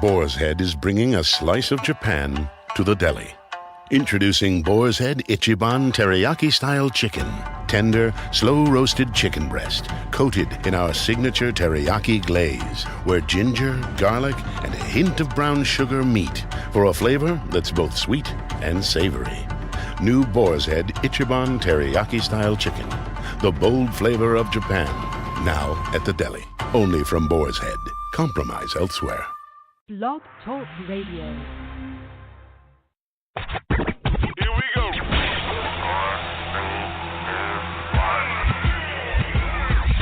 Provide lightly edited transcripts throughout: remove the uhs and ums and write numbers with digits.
Boar's Head is bringing a slice of Japan to the deli. Introducing Boar's Head Ichiban Teriyaki-style chicken. Tender, slow-roasted chicken breast, coated in our signature teriyaki glaze, where ginger, garlic, and a hint of brown sugar meet for a flavor that's both sweet and savory. New Boar's Head Ichiban Teriyaki-style chicken. The bold flavor of Japan. Now at the deli. Only from Boar's Head. Compromise elsewhere. Blog Talk Radio. Here we go.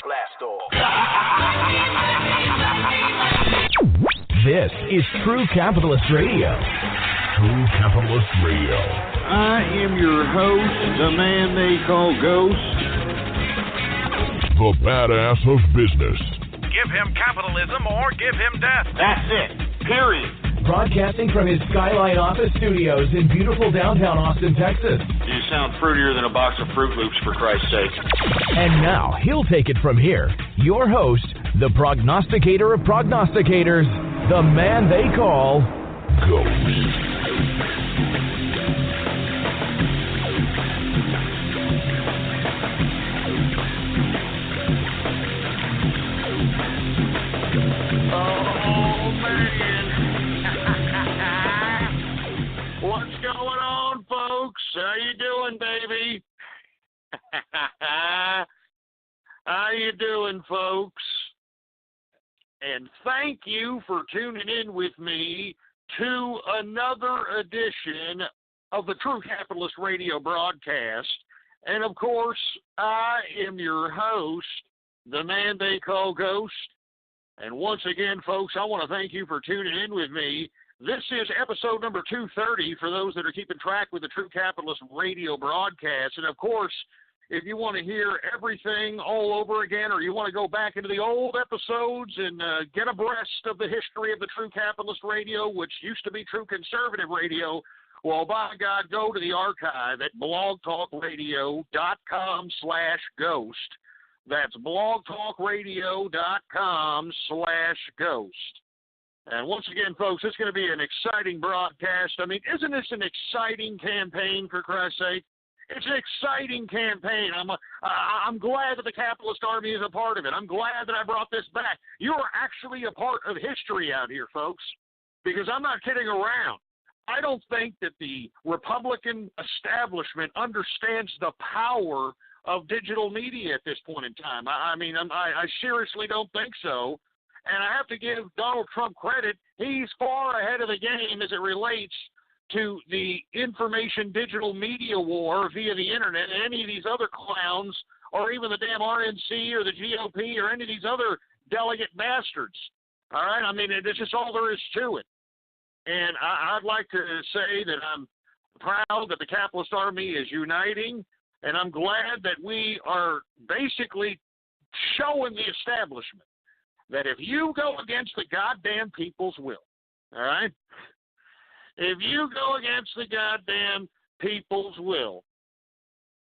Blast off. This is True Capitalist Radio. True Capitalist Radio. I am your host, the man they call Ghost. The badass of business. Give him capitalism or give him death. That's it. Period. Broadcasting from his Skyline office studios in beautiful downtown Austin, Texas. You sound fruitier than a box of Fruit Loops, for Christ's sake. And now, he'll take it from here. Your host, the prognosticator of prognosticators, the man they call Ghost. What's going on, folks? How you doing, baby? How you doing, folks? And thank you for tuning in with me to another edition of the True Capitalist Radio broadcast. And, of course, I am your host, the man they call Ghost. And once again, folks, I want to thank you for tuning in with me. This is episode number 230 for those that are keeping track with the True Capitalist Radio broadcast. And, of course, if you want to hear everything all over again, or you want to go back into the old episodes and get abreast of the history of the True Capitalist Radio, which used to be True Conservative Radio, well, by God, go to the archive at blogtalkradio.com/ghost. That's blogtalkradio.com/ghost. And once again, folks, it's going to be an exciting broadcast. I mean, isn't this an exciting campaign, for Christ's sake? It's an exciting campaign. I'm glad that the Capitalist Army is a part of it. I'm glad that I brought this back. You are actually a part of history out here, folks, because I'm not kidding around. I don't think that the Republican establishment understands the power of digital media at this point in time. I seriously don't think so. And I have to give Donald Trump credit. He's far ahead of the game as it relates to the information digital media war via the internet and any of these other clowns, or even the damn RNC or the GOP or any of these other delegate bastards. All right? I mean, it's just all there is to it. And I'd like to say that I'm proud that the Capitalist Army is uniting, and I'm glad that we are basically showing the establishment that if you go against the goddamn people's will, all right? If you go against the goddamn people's will,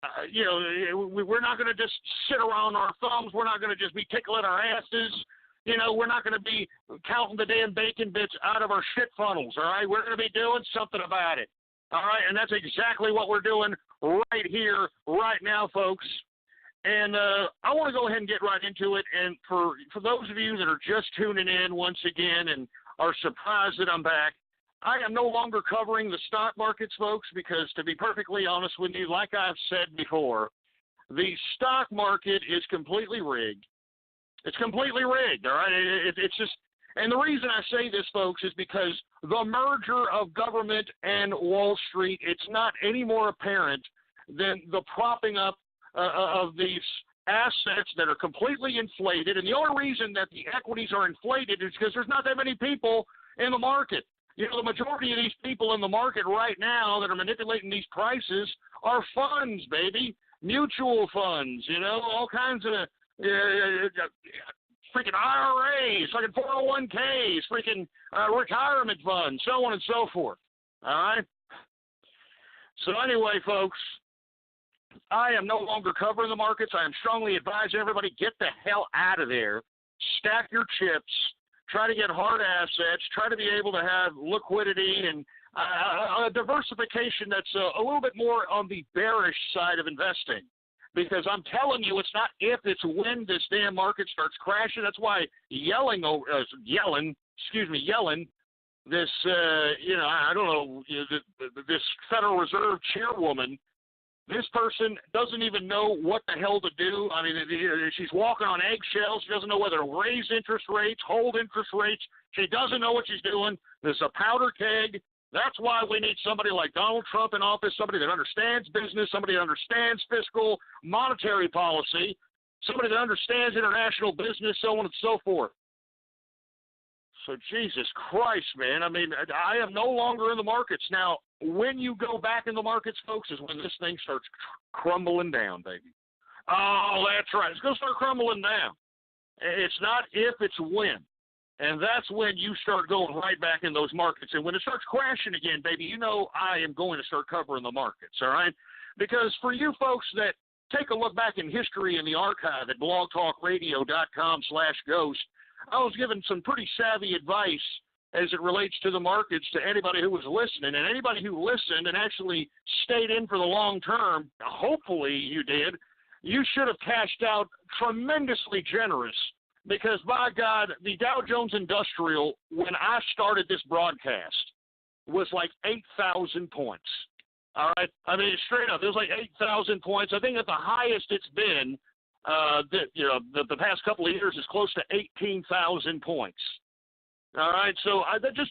we're not going to just sit around our thumbs. We're not going to just be tickling our asses. We're not going to be counting the damn bacon bits out of our shit funnels, all right? We're going to be doing something about it, all right? And that's exactly what we're doing right here, right now, folks. And I want to go ahead and get right into it. And for those of you that are just tuning in once again and are surprised that I'm back, I am no longer covering the stock markets, folks, because to be perfectly honest with you, like I've said before, the stock market is completely rigged. It's completely rigged, all right? It's just, and the reason I say this, folks, is because the merger of government and Wall Street, it's not any more apparent than the propping up of these assets that are completely inflated. And the only reason that the equities are inflated is because there's not that many people in the market. The majority of these people in the market right now that are manipulating these prices are funds, baby, mutual funds, all kinds of freaking IRAs, freaking 401ks, freaking retirement funds, so on and so forth. All right? So anyway, folks, I am no longer covering the markets. I am strongly advising everybody, get the hell out of there. Stack your chips. try to get hard assets, try to be able to have liquidity and a diversification that's a little bit more on the bearish side of investing. Because I'm telling you, it's not if, it's when this damn market starts crashing. That's why Yellen, this, I don't know, this Federal Reserve chairwoman, this person doesn't even know what the hell to do. I mean, she's walking on eggshells. She doesn't know whether to raise interest rates, hold interest rates. She doesn't know what she's doing. There's a powder keg. That's why we need somebody like Donald Trump in office, somebody that understands business, somebody that understands fiscal, monetary policy, somebody that understands international business, so on and so forth. So Jesus Christ, man, I mean, I am no longer in the markets. Now, when you go back in the markets, folks, is when this thing starts crumbling down, baby. Oh, that's right. It's going to start crumbling down. It's not if, it's when. And that's when you start going right back in those markets. And when it starts crashing again, baby, you know I am going to start covering the markets, all right? Because for you folks that take a look back in history in the archive at blogtalkradio.com/ghost, I was given some pretty savvy advice as it relates to the markets to anybody who was listening. And anybody who listened and actually stayed in for the long term, hopefully you did, you should have cashed out tremendously generous. Because, by God, the Dow Jones Industrial, when I started this broadcast, was like 8,000 points. All right? I mean, straight up, it was like 8,000 points. I think at the highest it's been, the past couple of years is close to 18,000 points. All right? So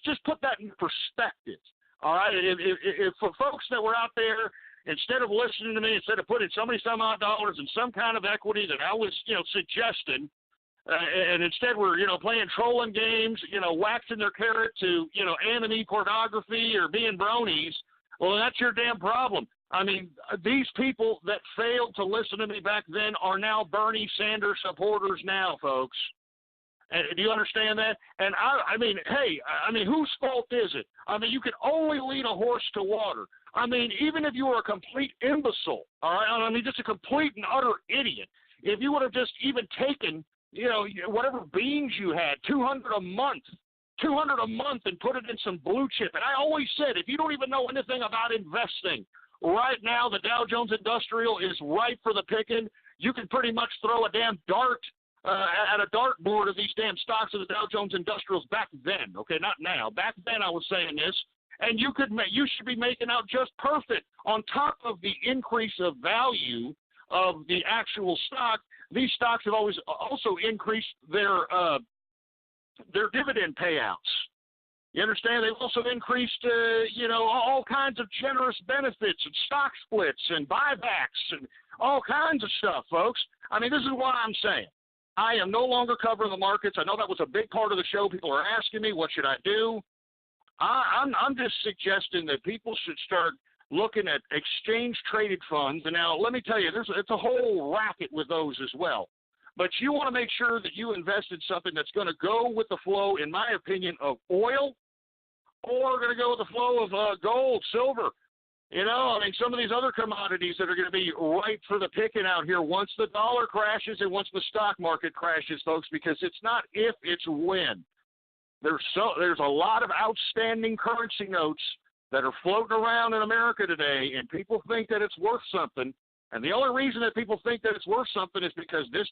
just put that in perspective. All right? If for folks that were out there, instead of listening to me, instead of putting so many some odd dollars in some kind of equity that I was, suggesting, and instead we're, playing trolling games, waxing their carrot to, anime pornography or being bronies, well, that's your damn problem. I mean, these people that failed to listen to me back then are now Bernie Sanders supporters now, folks. And do you understand that? And I mean, whose fault is it? I mean, you can only lead a horse to water. I mean, even if you were a complete imbecile, all right? I mean, just a complete and utter idiot, if you would have just even taken whatever beans you had, $200 a month, and put it in some blue chip. And I always said, if you don't even know anything about investing, right now the Dow Jones Industrial is ripe for the picking. You can pretty much throw a damn dart at a dartboard of these damn stocks of the Dow Jones Industrials back then. Okay, not now. Back then I was saying this. And you should be making out just perfect on top of the increase of value of the actual stock. These stocks have always also increased their dividend payouts. You understand? They've also increased, all kinds of generous benefits and stock splits and buybacks and all kinds of stuff, folks. I mean, this is what I'm saying. I am no longer covering the markets. I know that was a big part of the show. People are asking me, what should I do? I'm just suggesting that people should start looking at exchange-traded funds. And now, let me tell you, it's a whole racket with those as well. But you want to make sure that you invest in something that's going to go with the flow, in my opinion, of oil, or going to go with the flow of gold, silver. Some of these other commodities that are going to be ripe for the picking out here once the dollar crashes and once the stock market crashes, folks, because it's not if, it's when. There's a lot of outstanding currency notes that are floating around in America today, and people think that it's worth something. And the only reason that people think that it's worth something is because there's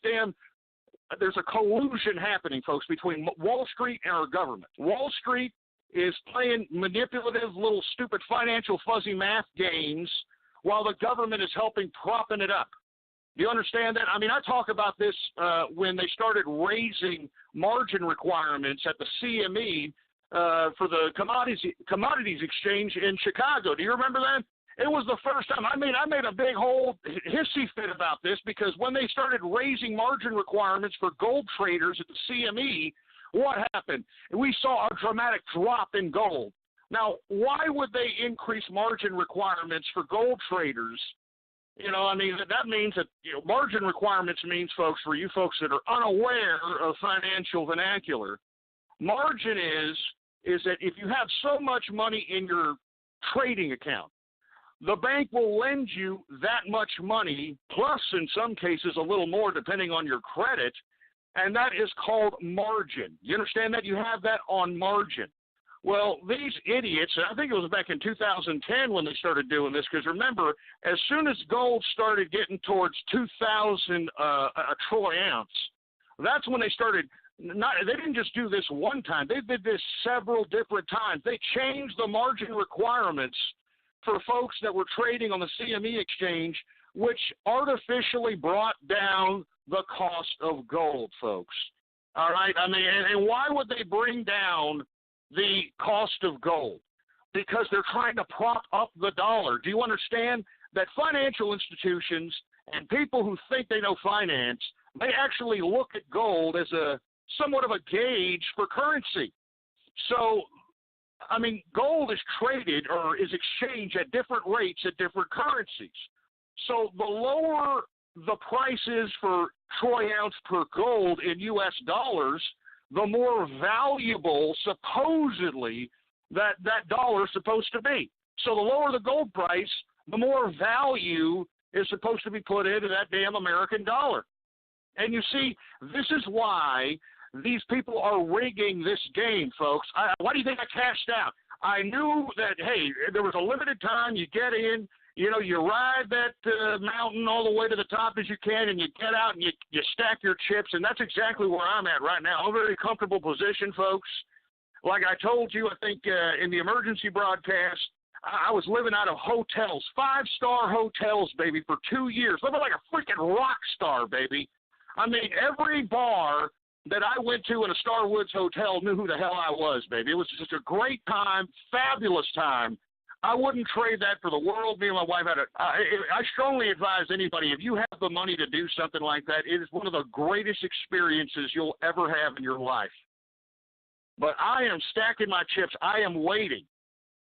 a collusion happening, folks, between Wall Street and our government. Wall Street is playing manipulative little stupid financial fuzzy math games while the government is helping propping it up. Do you understand that? I mean, I talk about this when they started raising margin requirements at the CME for the commodities exchange in Chicago. Do you remember that? It was the first time. I made a big whole hissy fit about this because when they started raising margin requirements for gold traders at the CME, what happened? We saw a dramatic drop in gold. Now, why would they increase margin requirements for gold traders? That means that margin requirements means, folks, for you folks that are unaware of financial vernacular, margin is that if you have so much money in your trading account, the bank will lend you that much money, plus in some cases a little more depending on your credit, and that is called margin. You understand that? You have that on margin. Well, these idiots, I think it was back in 2010 when they started doing this, because remember, as soon as gold started getting towards 2,000 a troy ounce, that's when they started. They didn't just do this one time. They did this several different times. They changed the margin requirements for folks that were trading on the CME exchange, which artificially brought down the cost of gold, folks. All right? I mean, and why would they bring down the cost of gold? Because they're trying to prop up the dollar. Do you understand that financial institutions and people who think they know finance, they actually look at gold as a somewhat of a gauge for currency? So, I mean, gold is traded or is exchanged at different rates at different currencies. So the lower the price is for troy ounce per gold in U.S. dollars, the more valuable, supposedly, that dollar is supposed to be. So the lower the gold price, the more value is supposed to be put into that damn American dollar. And you see, this is why these people are rigging this game, folks. Why do you think I cashed out? I knew that, hey, there was a limited time. You get in, you know, you ride that mountain all the way to the top as you can, and you get out and you stack your chips, and that's exactly where I'm at right now. I'm in a very comfortable position, folks. Like I told you, I think in the emergency broadcast, I was living out of hotels, 5-star hotels, baby, for 2 years. Living like a freaking rock star, baby. I mean, every bar that I went to in a Starwoods hotel knew who the hell I was, baby. It was just a great time, fabulous time. I wouldn't trade that for the world. Me and my wife I strongly advise anybody, if you have the money to do something like that, it is one of the greatest experiences you'll ever have in your life. But I am stacking my chips. I am waiting,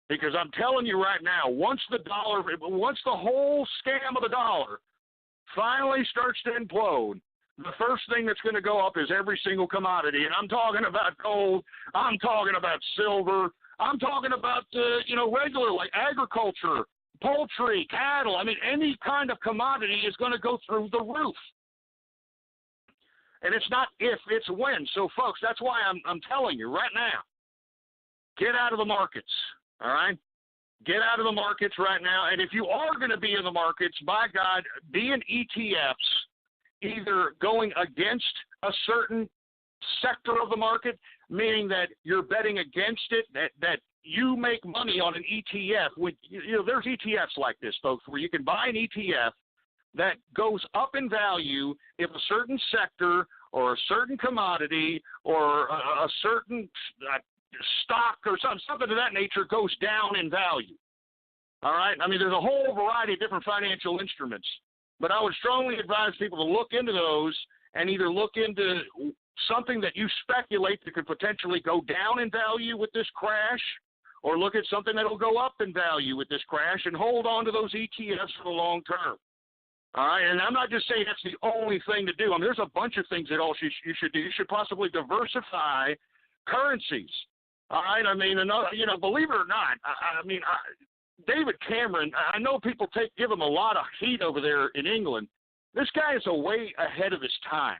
because I'm telling you right now, once the whole scam of the dollar finally starts to implode, the first thing that's going to go up is every single commodity. And I'm talking about gold. I'm talking about silver. I'm talking about, regular, like agriculture, poultry, cattle. I mean, any kind of commodity is going to go through the roof. And it's not if, it's when. So, folks, that's why I'm telling you right now, get out of the markets, all right? Get out of the markets right now. And if you are going to be in the markets, by God, be in ETFs, either going against a certain sector of the market, meaning that you're betting against it, that you make money on an ETF. There's ETFs like this, folks, where you can buy an ETF that goes up in value if a certain sector or a certain commodity or a certain stock or something of that nature goes down in value. All right? I mean, there's a whole variety of different financial instruments. But I would strongly advise people to look into those and either look into something that you speculate that could potentially go down in value with this crash, or look at something that will go up in value with this crash and hold on to those ETFs for the long term. All right, and I'm not just saying that's the only thing to do. I mean, there's a bunch of things that you should do. You should possibly diversify currencies. All right, I mean, believe it or not, David Cameron, I know people give him a lot of heat over there in England. This guy is way ahead of his time.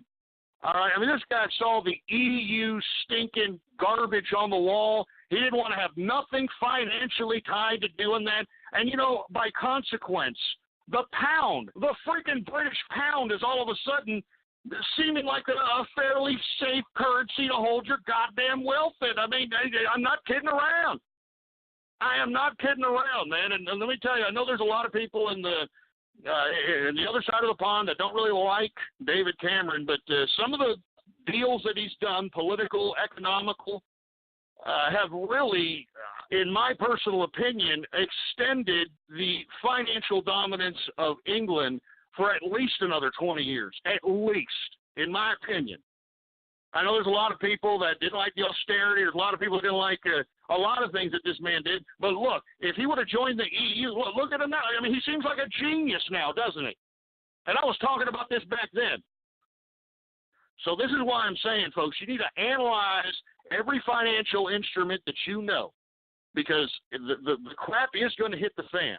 All right, I mean, this guy saw the EU stinking garbage on the wall. He didn't want to have nothing financially tied to doing that. And, by consequence, the pound, the freaking British pound is all of a sudden seeming like a fairly safe currency to hold your goddamn wealth in. I mean, I'm not kidding around. I am not kidding around, man. And let me tell you, I know there's a lot of people in the other side of the pond that don't really like David Cameron, but some of the deals that he's done, political, economical, have really, in my personal opinion, extended the financial dominance of England for at least another 20 years, at least, in my opinion. I know there's a lot of people that didn't like the austerity. There's a lot of people that didn't like a lot of things that this man did. But look, if he would have joined the EU, look at him now. I mean, he seems like a genius now, doesn't he? And I was talking about this back then. So this is why I'm saying, folks, you need to analyze every financial instrument that you know, because the crap is going to hit the fan.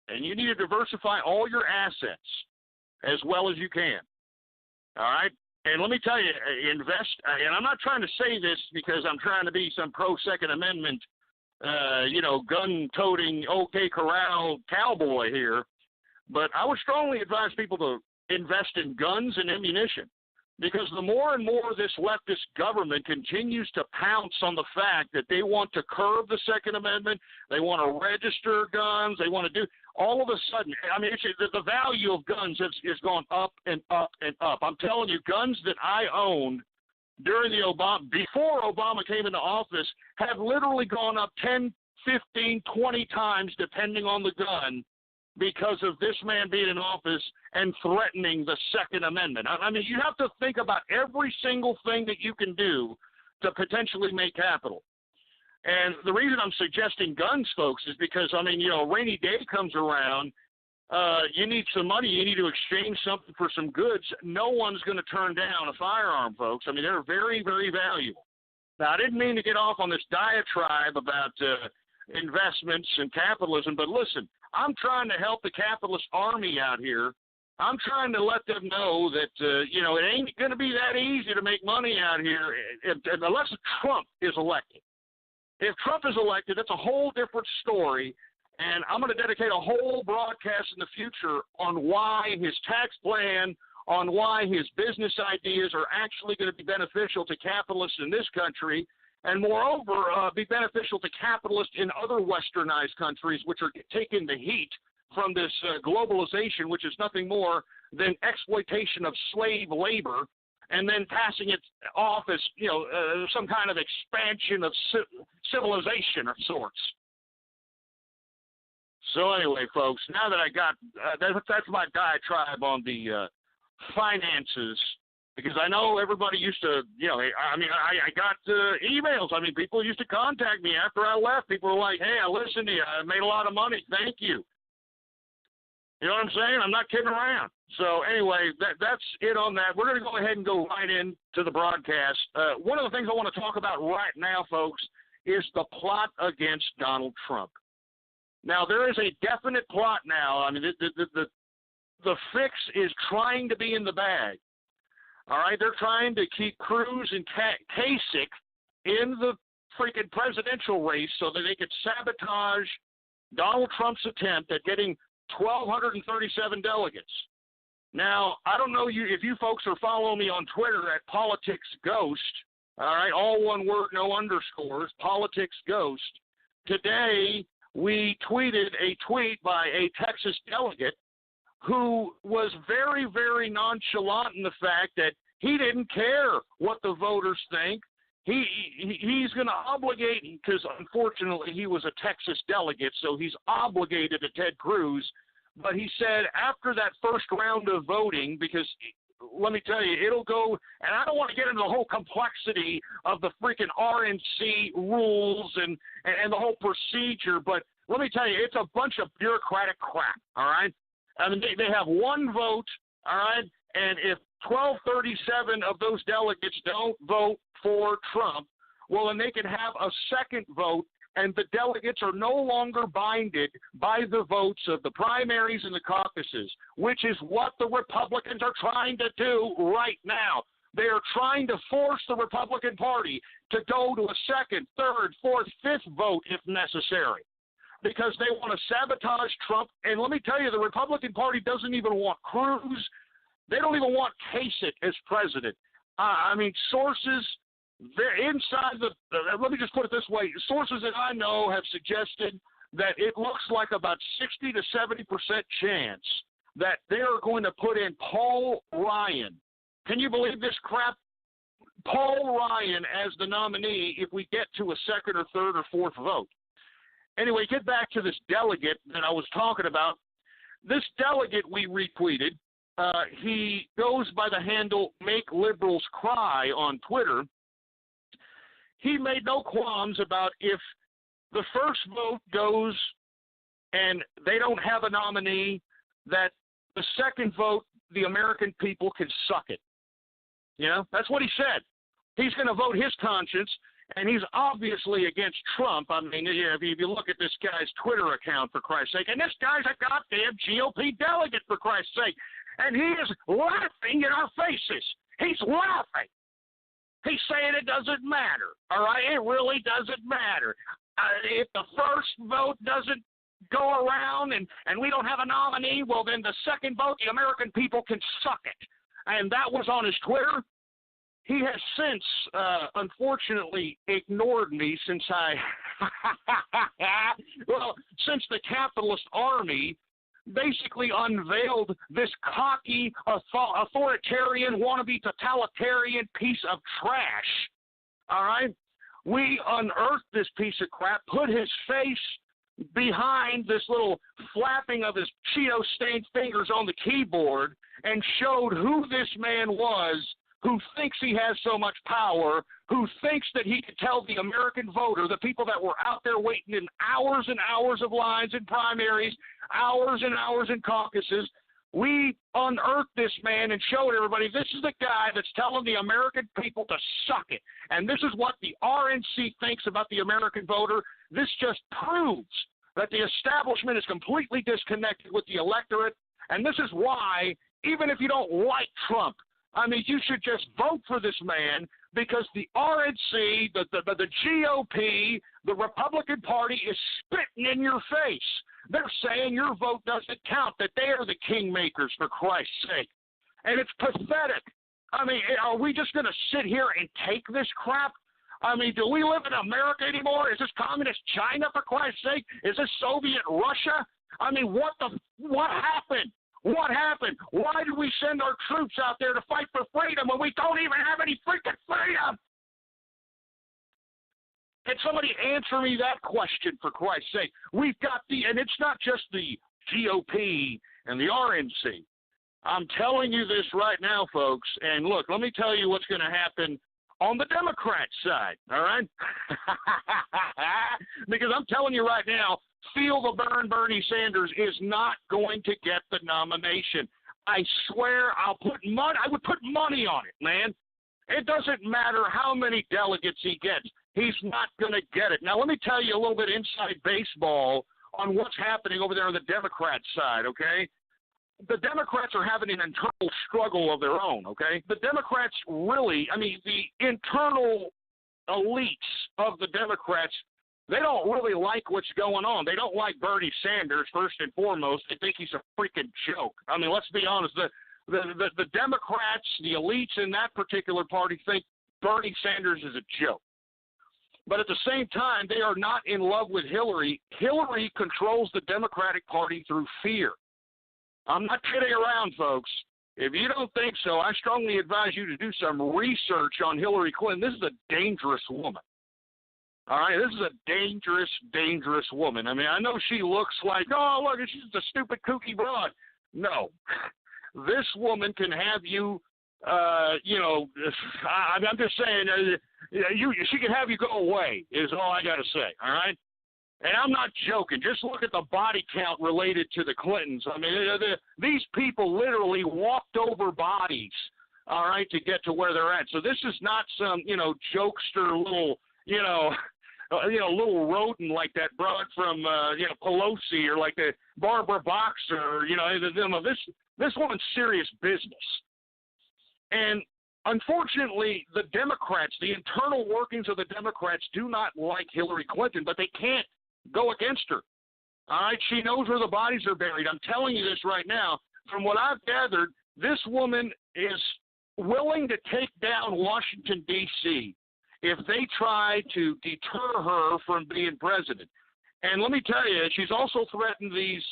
And you need to diversify all your assets as well as you can. All right? And let me tell you, invest, and I'm not trying to say this because I'm trying to be some pro-Second Amendment, gun-toting, OK Corral cowboy here, but I would strongly advise people to invest in guns and ammunition, because the more and more this leftist government continues to pounce on the fact that they want to curb the Second Amendment, they want to register guns, they want to do, all of a sudden, I mean, the value of guns has gone up and up and up. I'm telling you, guns that I owned before Obama came into office have literally gone up 10, 15, 20 times, depending on the gun, because of this man being in office and threatening the Second Amendment. I mean, you have to think about every single thing that you can do to potentially make capital. And the reason I'm suggesting guns, folks, is because, I mean, a rainy day comes around, you need some money, you need to exchange something for some goods. No one's going to turn down a firearm, folks. I mean, they're very, very valuable. Now, I didn't mean to get off on this diatribe about investments and capitalism, but listen, I'm trying to help the capitalist army out here. I'm trying to let them know that, it ain't going to be that easy to make money out here unless Trump is elected. If Trump is elected, that's a whole different story, and I'm going to dedicate a whole broadcast in the future on why his tax plan, on why his business ideas are actually going to be beneficial to capitalists in this country, and moreover, be beneficial to capitalists in other westernized countries, which are taking the heat from this globalization, which is nothing more than exploitation of slave labor, and then passing it off as, some kind of expansion of civilization of sorts. So anyway, folks, now that I got that's my diatribe on the finances, because I know everybody used to, I got emails. I mean, people used to contact me after I left. People were like, hey, I listened to you. I made a lot of money. Thank you. You know what I'm saying? I'm not kidding around. So anyway, that's it on that. We're going to go ahead and go right into the broadcast. One of the things I want to talk about right now, folks, is the plot against Donald Trump. Now, there is a definite plot now. I mean, the fix is trying to be in the bag. All right? They're trying to keep Cruz and Kasich in the freaking presidential race so that they could sabotage Donald Trump's attempt at getting 1,237 delegates. Now, I don't know if you folks are following me on Twitter at PoliticsGhost, all right, all one word, no underscores, PoliticsGhost. Today, we tweeted a tweet by a Texas delegate who was very, very nonchalant in the fact that he didn't care what the voters think. He's going to obligate, because unfortunately he was a Texas delegate, so he's obligated to Ted Cruz. But he said after that first round of voting, because let me tell you, it'll go, and I don't want to get into the whole complexity of the freaking RNC rules and the whole procedure, but let me tell you, it's a bunch of bureaucratic crap, all right? I mean, they have one vote, all right, and if 1,237 of those delegates don't vote for Trump, well, then they can have a second vote, and the delegates are no longer binded by the votes of the primaries and the caucuses, which is what the Republicans are trying to do right now. They are trying to force the Republican Party to go to a second, third, fourth, fifth vote if necessary, because they want to sabotage Trump. And let me tell you, the Republican Party doesn't even want Cruz. They don't even want Kasich as president. I mean, sources inside let me just put it this way, sources that I know have suggested that it looks like about 60 to 70% chance that they are going to put in Paul Ryan. Can you believe this crap? Paul Ryan as the nominee if we get to a second or third or fourth vote. Anyway, get back to this delegate that I was talking about. This delegate we retweeted, he goes by the handle Make Liberals Cry on Twitter. He made no qualms about if the first vote goes and they don't have a nominee, that the second vote, the American people can suck it. You know, that's what he said. He's going to vote his conscience, and he's obviously against Trump. I mean, if you look at this guy's Twitter account, for Christ's sake, and this guy's a goddamn GOP delegate, for Christ's sake, and he is laughing in our faces. He's laughing. He's saying it doesn't matter, all right? It really doesn't matter. If the first vote doesn't go around and we don't have a nominee, well, then the second vote, the American people can suck it. And that was on his Twitter. He has since, unfortunately, ignored me since since the capitalist army basically unveiled this cocky, authoritarian, wannabe totalitarian piece of trash. All right? We unearthed this piece of crap, put his face behind this little flapping of his Cheeto-stained fingers on the keyboard and showed who this man was, who thinks he has so much power, who thinks that he could tell the American voter, the people that were out there waiting in hours and hours of lines in primaries, hours and hours in caucuses. We unearthed this man and showed everybody this is the guy that's telling the American people to suck it. And this is what the RNC thinks about the American voter. This just proves that the establishment is completely disconnected with the electorate. And this is why, even if you don't like Trump, I mean, you should just vote for this man, because the RNC, the GOP, the Republican Party is spitting in your face. They're saying your vote doesn't count, that they are the kingmakers, for Christ's sake. And it's pathetic. I mean, are we just going to sit here and take this crap? I mean, do we live in America anymore? Is this communist China, for Christ's sake? Is this Soviet Russia? I mean, what happened? What happened? Why did we send our troops out there to fight for freedom when we don't even have any freaking freedom? Can somebody answer me that question, for Christ's sake? We've got and it's not just the GOP and the RNC. I'm telling you this right now, folks, and look, let me tell you what's going to happen on the Democrat side, all right? Because I'm telling you right now, feel the burn, Bernie Sanders is not going to get the nomination. I swear I would put money on it, man. It doesn't matter how many delegates he gets. He's not going to get it. Now, let me tell you a little bit inside baseball on what's happening over there on the Democrat side, okay? The Democrats are having an internal struggle of their own, okay? The Democrats really, I mean, the internal elites of the Democrats, they don't really like what's going on. They don't like Bernie Sanders, first and foremost. They think he's a freaking joke. I mean, let's be honest. The Democrats, the elites in that particular party think Bernie Sanders is a joke. But at the same time, they are not in love with Hillary. Hillary controls the Democratic Party through fear. I'm not kidding around, folks. If you don't think so, I strongly advise you to do some research on Hillary Clinton. This is a dangerous woman. All right, this is a dangerous, dangerous woman. I mean, I know she looks like, oh, look, she's just a stupid, kooky broad. No. This woman can have you, I'm just saying, she can have you go away, is all I got to say, all right? And I'm not joking. Just look at the body count related to the Clintons. I mean, these people literally walked over bodies, all right, to get to where they're at. So this is not some, jokester little, little rodent like that broad from, Pelosi, or like the Barbara Boxer, this woman's serious business. And unfortunately, the Democrats, the internal workings of the Democrats do not like Hillary Clinton, but they can't go against her. All right, she knows where the bodies are buried. I'm telling you this right now. From what I've gathered, this woman is willing to take down Washington, D.C. if they try to deter her from being president. And let me tell you, she's also threatened these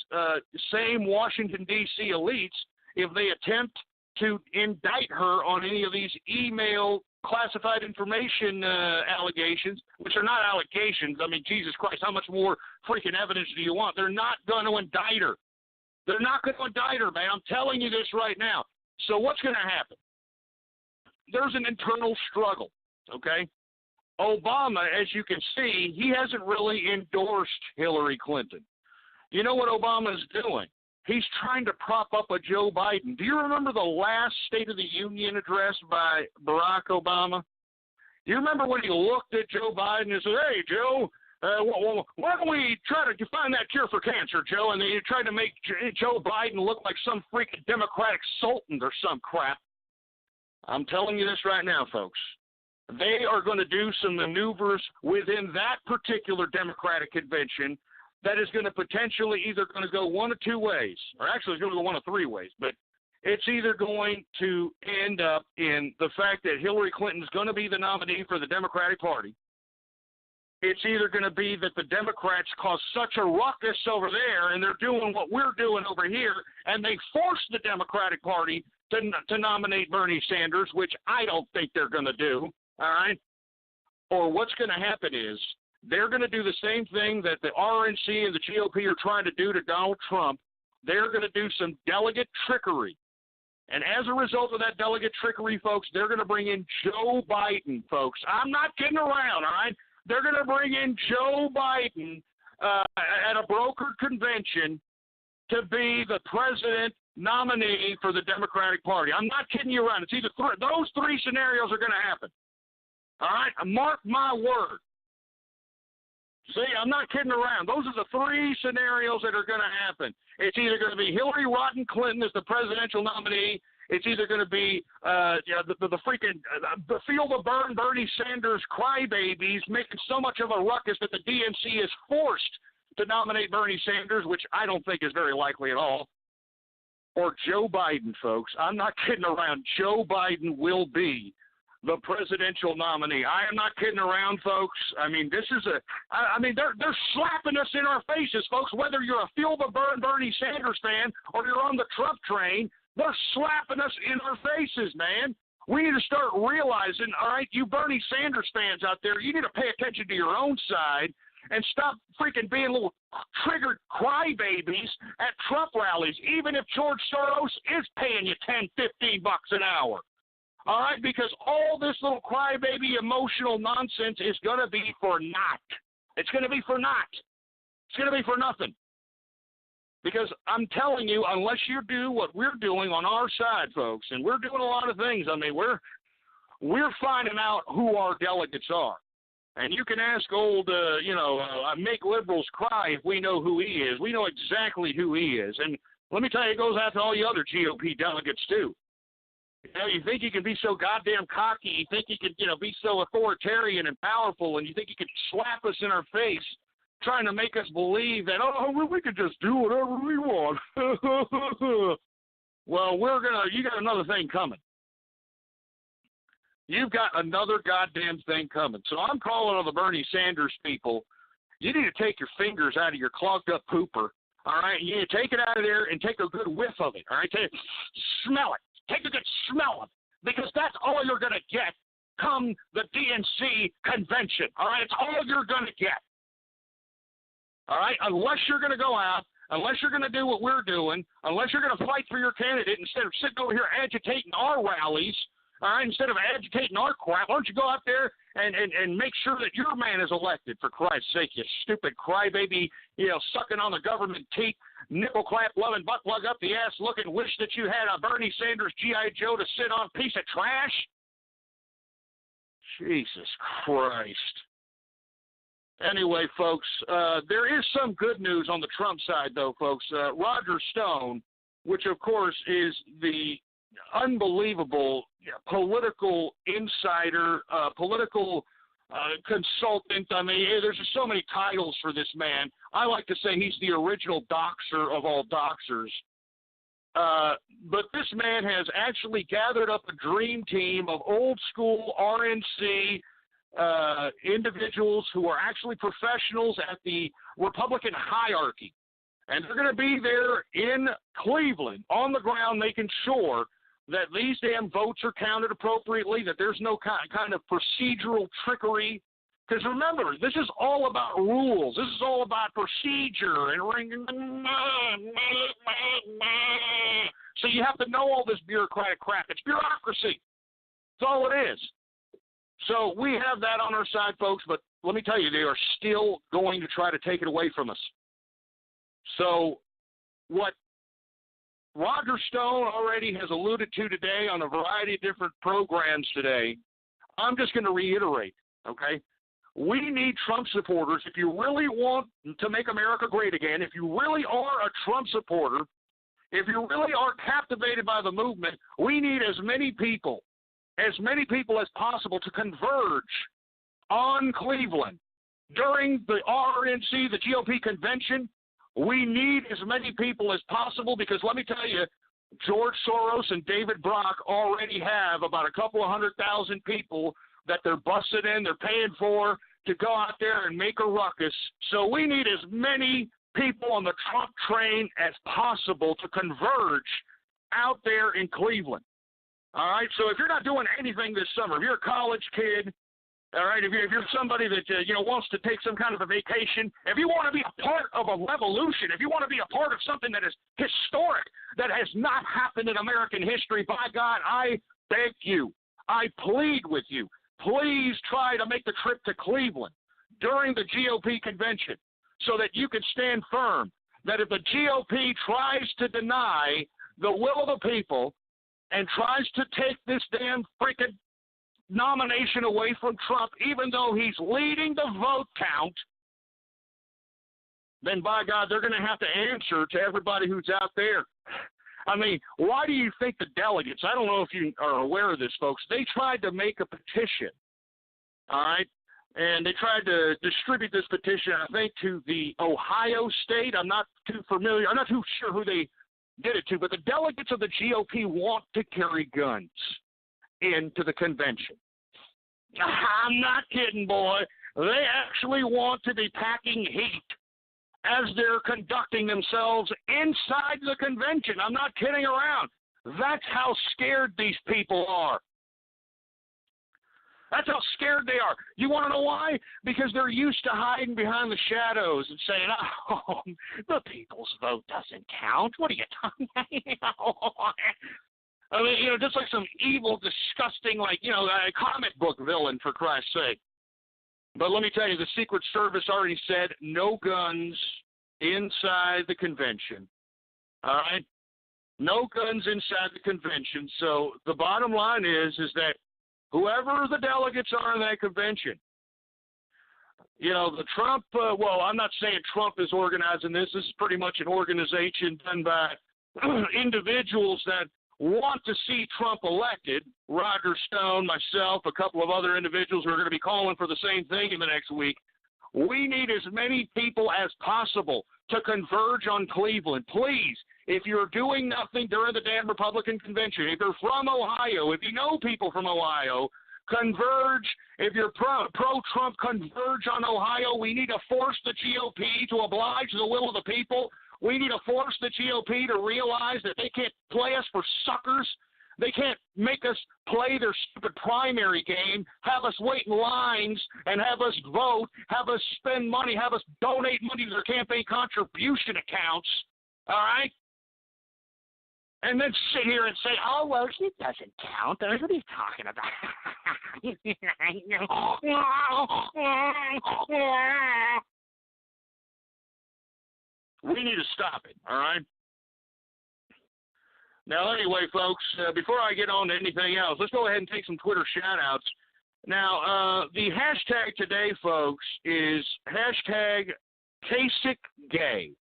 same Washington, D.C. elites if they attempt to indict her on any of these email classified information allegations, which are not allegations. I mean, Jesus Christ, how much more freaking evidence do you want? They're not going to indict her. They're not going to indict her, man. I'm telling you this right now. So what's going to happen? There's an internal struggle, okay? Obama, as you can see, he hasn't really endorsed Hillary Clinton. You know what Obama's doing? He's trying to prop up a Joe Biden. Do you remember the last State of the Union address by Barack Obama? Do you remember when he looked at Joe Biden and said, hey, Joe, why don't we try to find that cure for cancer, Joe? And he tried to make Joe Biden look like some freaking Democratic sultan or some crap. I'm telling you this right now, folks. They are going to do some maneuvers within that particular Democratic convention that is going to potentially either going to go one of two ways, or actually it's going to go one of three ways, but it's either going to end up in the fact that Hillary Clinton is going to be the nominee for the Democratic Party. It's either going to be that the Democrats cause such a ruckus over there and they're doing what we're doing over here, and they force the Democratic Party to nominate Bernie Sanders, which I don't think they're going to do. All right? Or what's going to happen is they're going to do the same thing that the RNC and the GOP are trying to do to Donald Trump. They're going to do some delegate trickery. And as a result of that delegate trickery, folks, they're going to bring in Joe Biden, folks. I'm not kidding around, all right? They're going to bring in Joe Biden at a brokered convention to be the president nominee for the Democratic Party. I'm not kidding you around. It's either those three scenarios are going to happen. All right, mark my word. See, I'm not kidding around. Those are the three scenarios that are going to happen. It's either going to be Hillary Rodham Clinton as the presidential nominee. It's either going to be the freaking feel the burn Bernie Sanders crybabies making so much of a ruckus that the DNC is forced to nominate Bernie Sanders, which I don't think is very likely at all. Or Joe Biden, folks. I'm not kidding around. Joe Biden will be the presidential nominee. I am not kidding around, folks. I mean, this is they're slapping us in our faces, folks, whether you're a feel the burn Bernie Sanders fan or you're on the Trump train, they're slapping us in our faces, man. We need to start realizing, all right, you Bernie Sanders fans out there, you need to pay attention to your own side and stop freaking being little triggered crybabies at Trump rallies, even if George Soros is paying you $10, $15 an hour. All right, because all this little crybaby emotional nonsense is going to be for naught. It's going to be for naught. It's going to be for nothing. Because I'm telling you, unless you do what we're doing on our side, folks, and we're doing a lot of things. I mean, we're finding out who our delegates are. And you can ask old, make liberals cry if we know who he is. We know exactly who he is. And let me tell you, it goes out to all the other GOP delegates, too. You know, you think you can be so goddamn cocky, you think you can, be so authoritarian and powerful, and you think you can slap us in our face trying to make us believe that, we could just do whatever we want. Well, you got another thing coming. You've got another goddamn thing coming. So I'm calling on the Bernie Sanders people. You need to take your fingers out of your clogged up pooper, all right? You need to take it out of there and take a good whiff of it, all right? Smell it. Take a good smell of it, because that's all you're going to get come the DNC convention, all right? It's all you're going to get, all right? Unless you're going to go out, unless you're going to do what we're doing, unless you're going to fight for your candidate instead of sitting over here agitating our rallies, all right, instead of agitating our crap, why don't you go out there and make sure that your man is elected, for Christ's sake, you stupid crybaby, sucking on the government teat, nipple clap loving, butt plug up the ass looking, wish that you had a Bernie Sanders G.I. Joe to sit on, piece of trash. Jesus Christ. Anyway, folks, there is some good news on the Trump side, though, folks. Roger Stone, which, of course, is the unbelievable political insider, political consultant. I mean, there's just so many titles for this man. I like to say he's the original doxer of all doxers. But this man has actually gathered up a dream team of old school RNC individuals who are actually professionals at the Republican hierarchy. And they're going to be there in Cleveland, on the ground, making sure that these damn votes are counted appropriately, that there's no kind of procedural trickery. Because remember, this is all about rules. This is all about procedure and ringing. So you have to know all this bureaucratic crap. It's bureaucracy. That's all it is. So we have that on our side, folks, but let me tell you, they are still going to try to take it away from us. So what Roger Stone already has alluded to today on a variety of different programs today, I'm just going to reiterate, okay? We need Trump supporters. If you really want to make America great again, if you really are a Trump supporter, if you really are captivated by the movement, we need as many people as many people as possible to converge on Cleveland during the RNC, the GOP convention. We need as many people as possible because let me tell you, George Soros and David Brock already have about a couple of 100,000 people that they're busting in, they're paying for to go out there and make a ruckus. So we need as many people on the Trump train as possible to converge out there in Cleveland. All right, so if you're not doing anything this summer, if you're a college kid, all right, if you're somebody that wants to take some kind of a vacation, if you want to be a part of a revolution, if you want to be a part of something that is historic, that has not happened in American history, by God, I beg you, I plead with you, please try to make the trip to Cleveland during the GOP convention so that you can stand firm that if the GOP tries to deny the will of the people and tries to take this damn freaking nomination away from Trump, even though he's leading the vote count, then by God, they're going to have to answer to everybody who's out there. I mean, why do you think the delegates, I don't know if you are aware of this, folks, they tried to make a petition, all right, and they tried to distribute this petition, I think, to the Ohio state. I'm not too sure who they did it to, but the delegates of the GOP want to carry guns into the convention. I'm not kidding, boy. They actually want to be packing heat as they're conducting themselves inside the convention. I'm not kidding around. That's how scared these people are. That's how scared they are. You want to know why? Because they're used to hiding behind the shadows and saying, oh, the people's vote doesn't count. What are you talking about? I mean, just like some evil, disgusting, a comic book villain, for Christ's sake. But let me tell you, the Secret Service already said no guns inside the convention. All right? No guns inside the convention. So the bottom line is that whoever the delegates are in that convention, the Trump, I'm not saying Trump is organizing this. This is pretty much an organization done by individuals that want to see Trump elected. Roger Stone, myself, a couple of other individuals who are going to be calling for the same thing in the next week. We need as many people as possible to converge on Cleveland. Please, if you're doing nothing during the damn Republican convention, if you're from Ohio, if you know people from Ohio, converge. If you're pro-Trump, converge on Ohio. We need to force the GOP to oblige the will of the people. We need to force the GOP to realize that they can't play us for suckers. They can't make us play their stupid primary game, have us wait in lines and have us vote, have us spend money, have us donate money to their campaign contribution accounts, all right? And then sit here and say, oh, well, it doesn't count. What are you talking about? We need to stop it, all right? Now, anyway, folks, before I get on to anything else, let's go ahead and take some Twitter shout-outs. Now, the hashtag today, folks, is hashtag KasicGay.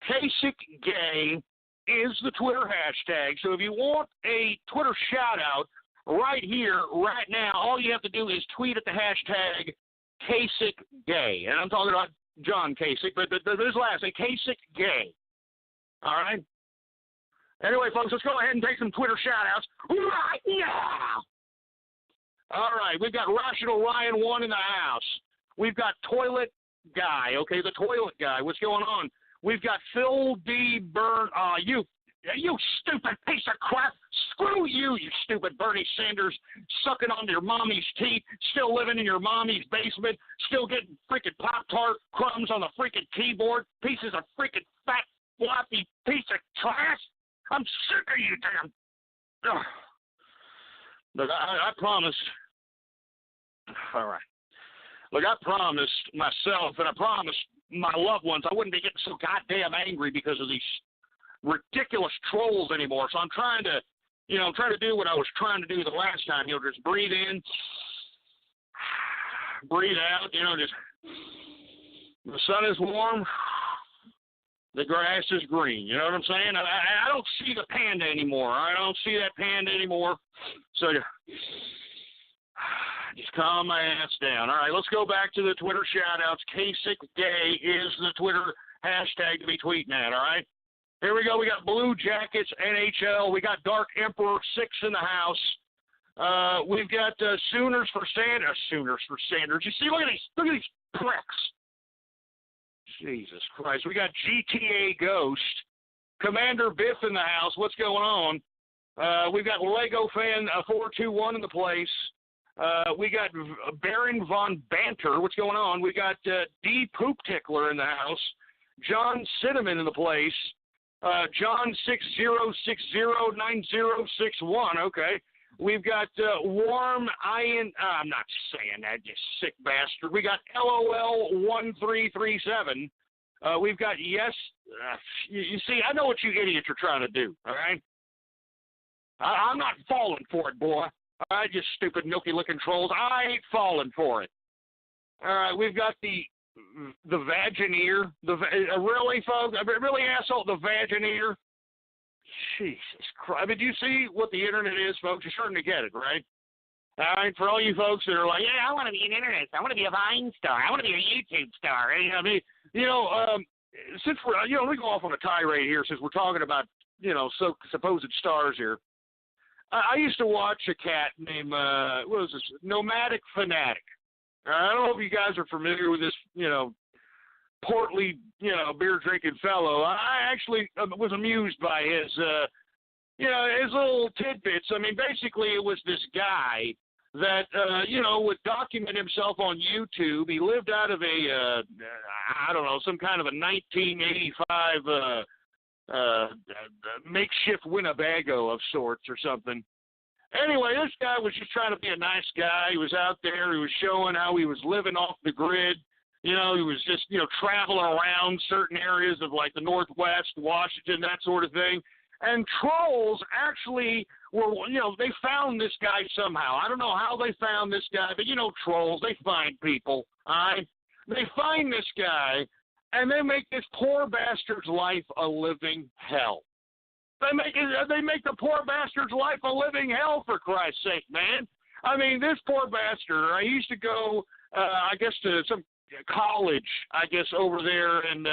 KasicGay is the Twitter hashtag. So if you want a Twitter shout-out right here, right now, all you have to do is tweet at the hashtag KasicGay. And I'm talking about John Kasich, but his last name, KasicGay. All right? Anyway, folks, let's go ahead and take some Twitter shout-outs right now. All right, we've got Rational Ryan 1 in the house. We've got Toilet Guy, okay, the Toilet Guy. What's going on? We've got Phil D. Byrne. You stupid piece of crap. Screw you, you stupid Bernie Sanders, sucking on your mommy's teeth, still living in your mommy's basement, still getting freaking Pop-Tart crumbs on the freaking keyboard, pieces of freaking fat, floppy piece of trash. I'm sick of you, damn. Ugh. Look, I promised. All right. Look, I promised myself and I promised my loved ones I wouldn't be getting so goddamn angry because of these ridiculous trolls anymore. So I'm trying to do what I was trying to do the last time. Just breathe in, breathe out. Just the sun is warm. The grass is green. You know what I'm saying? I don't see the panda anymore. I don't see that panda anymore. So just calm my ass down. All right, let's go back to the Twitter shout-outs. Kasich is the Twitter hashtag to be tweeting at, all right? Here we go. We got Blue Jackets, NHL. We got Dark Emperor 6 in the house. We've got Sooners for Sanders. You see, look at these pricks. Jesus Christ. We got GTA Ghost. Commander Biff in the house. What's going on? We've got Lego Fan 421 in the place. We got Baron Von Banter. What's going on? We got D Poop Tickler in the house. John Cinnamon in the place. John 60609061. Okay. We've got Warm Iron. I'm not saying that, you sick bastard. We got LOL1337. We've got Yes. You see, I know what you idiots are trying to do, all right? I'm not falling for it, boy. All right, you stupid milky-looking trolls. I ain't falling for it. All right, we've got the Vagineer. Really, folks? Really, asshole, the Vagineer? Jesus Christ. I mean, do you see what the internet is, folks? You're starting to get it, right? All right, for all you folks that are like, yeah, I want to be an internet star. I want to be a Vine star. I want to be a YouTube star. I mean, since we're, let me go off on a tirade here since we're talking about, supposed stars here. I used to watch a cat named, what was this, Nomadic Fanatic. I don't know if you guys are familiar with this, portly, beer-drinking fellow. I actually was amused by his little tidbits. I mean, basically it was this guy that, would document himself on YouTube. He lived out of some kind of a 1985 makeshift Winnebago of sorts or something. Anyway, this guy was just trying to be a nice guy. He was out there. He was showing how he was living off the grid. He was just, traveling around certain areas of like the Northwest, Washington, that sort of thing. And trolls actually were, they found this guy somehow. I don't know how they found this guy, but trolls, they find people. All right? They find this guy, and they make this poor bastard's life a living hell. They make the poor bastard's life a living hell, for Christ's sake, man. I mean, this poor bastard, I used to go, to some college, over there, and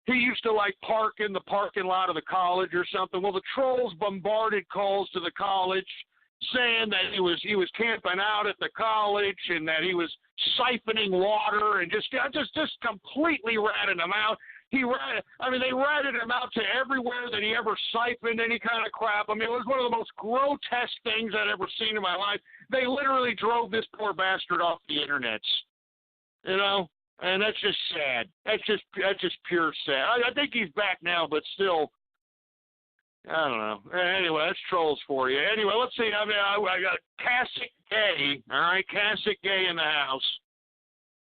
he used to, park in the parking lot of the college or something. Well, the trolls bombarded calls to the college saying that he was camping out at the college and that he was siphoning water and just completely ratted him out. They ratted him out to everywhere that he ever siphoned any kind of crap. I mean, it was one of the most grotesque things I'd ever seen in my life. They literally drove this poor bastard off the internets, and that's just sad. That's just pure sad. I think he's back now, but still, I don't know. Anyway, that's trolls for you. Anyway, let's see. I got Kasich Gay. All right, Kasich Gay in the house.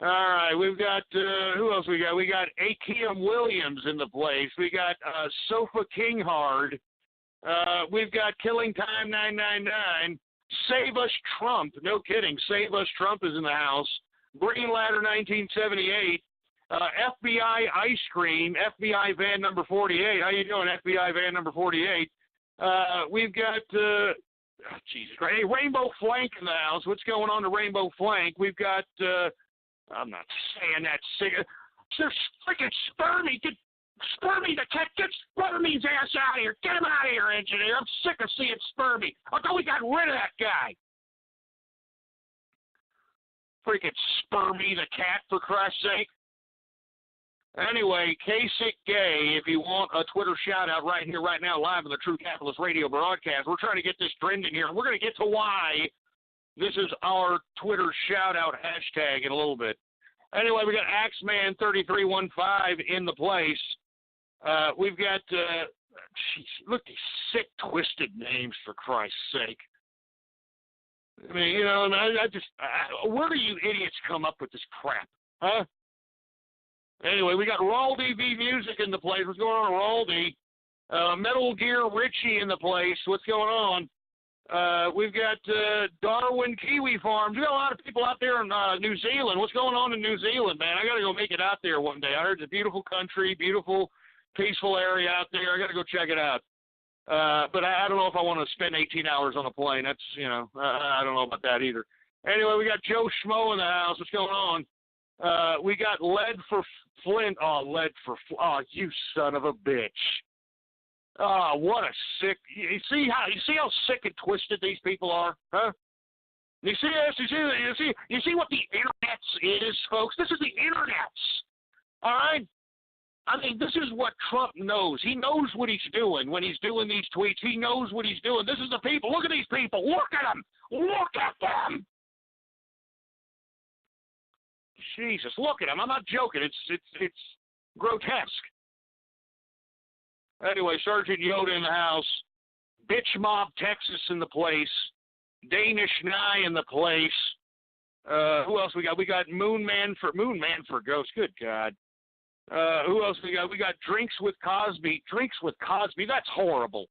All right, we've got, who else we got? We got Akeem Williams in the place. We got Sofa Kinghard. We've got Killing Time 999. Save Us Trump. No kidding. Save Us Trump is in the house. Green Ladder 1978. FBI Ice Cream. FBI Van number 48. How you doing, FBI Van number 48? We've got, Jesus Christ. Hey, Rainbow Flank in the house. What's going on to Rainbow Flank? We've got, I'm not saying that. There's freaking Spermy. Get Spermy the cat. Get Spermy's ass out of here. Get him out of here, engineer. I'm sick of seeing Spermy. I thought we got rid of that guy. Freaking Spermy the cat, for Christ's sake. Anyway, Kasich Gay, if you want a Twitter shout-out right here, right now, live on the True Capitalist Radio broadcast. We're trying to get this trending here. We're going to get to why this is our Twitter shout-out hashtag in a little bit. Anyway, we got Axeman3315 in the place. We've got, look at these sick, twisted names, for Christ's sake. I mean, where do you idiots come up with this crap, huh? Anyway, we got Raldy V Music in the place. What's going on, Raldy? Metal Gear Richie in the place. What's going on? We've got Darwin Kiwi Farms. We got a lot of people out there in New Zealand. What's going on in New Zealand, man? I got to go make it out there one day. I heard it's a beautiful country, beautiful peaceful area out there. I got to go check it out. But I don't know if I want to spend 18 hours on a plane. That's, I don't know about that either. Anyway, we got Joe Schmo in the house. What's going on? We got Lead for Flint. Oh, you son of a bitch. Oh, what a sick. You see how sick and twisted these people are, huh? You see this? You see what the internet is, folks? This is the internet. All right? I mean, this is what Trump knows. He knows what he's doing when he's doing these tweets. He knows what he's doing. This is the people. Look at these people. Look at them. Look at them. Jesus, look at them. I'm not joking. It's grotesque. Anyway, Sergeant Yoda in the house. Bitch Mob Texas in the place. Danish Nye in the place. Who else we got? We got Moon Man for Ghost. Good God. Who else we got? We got Drinks with Cosby. Drinks with Cosby. That's horrible.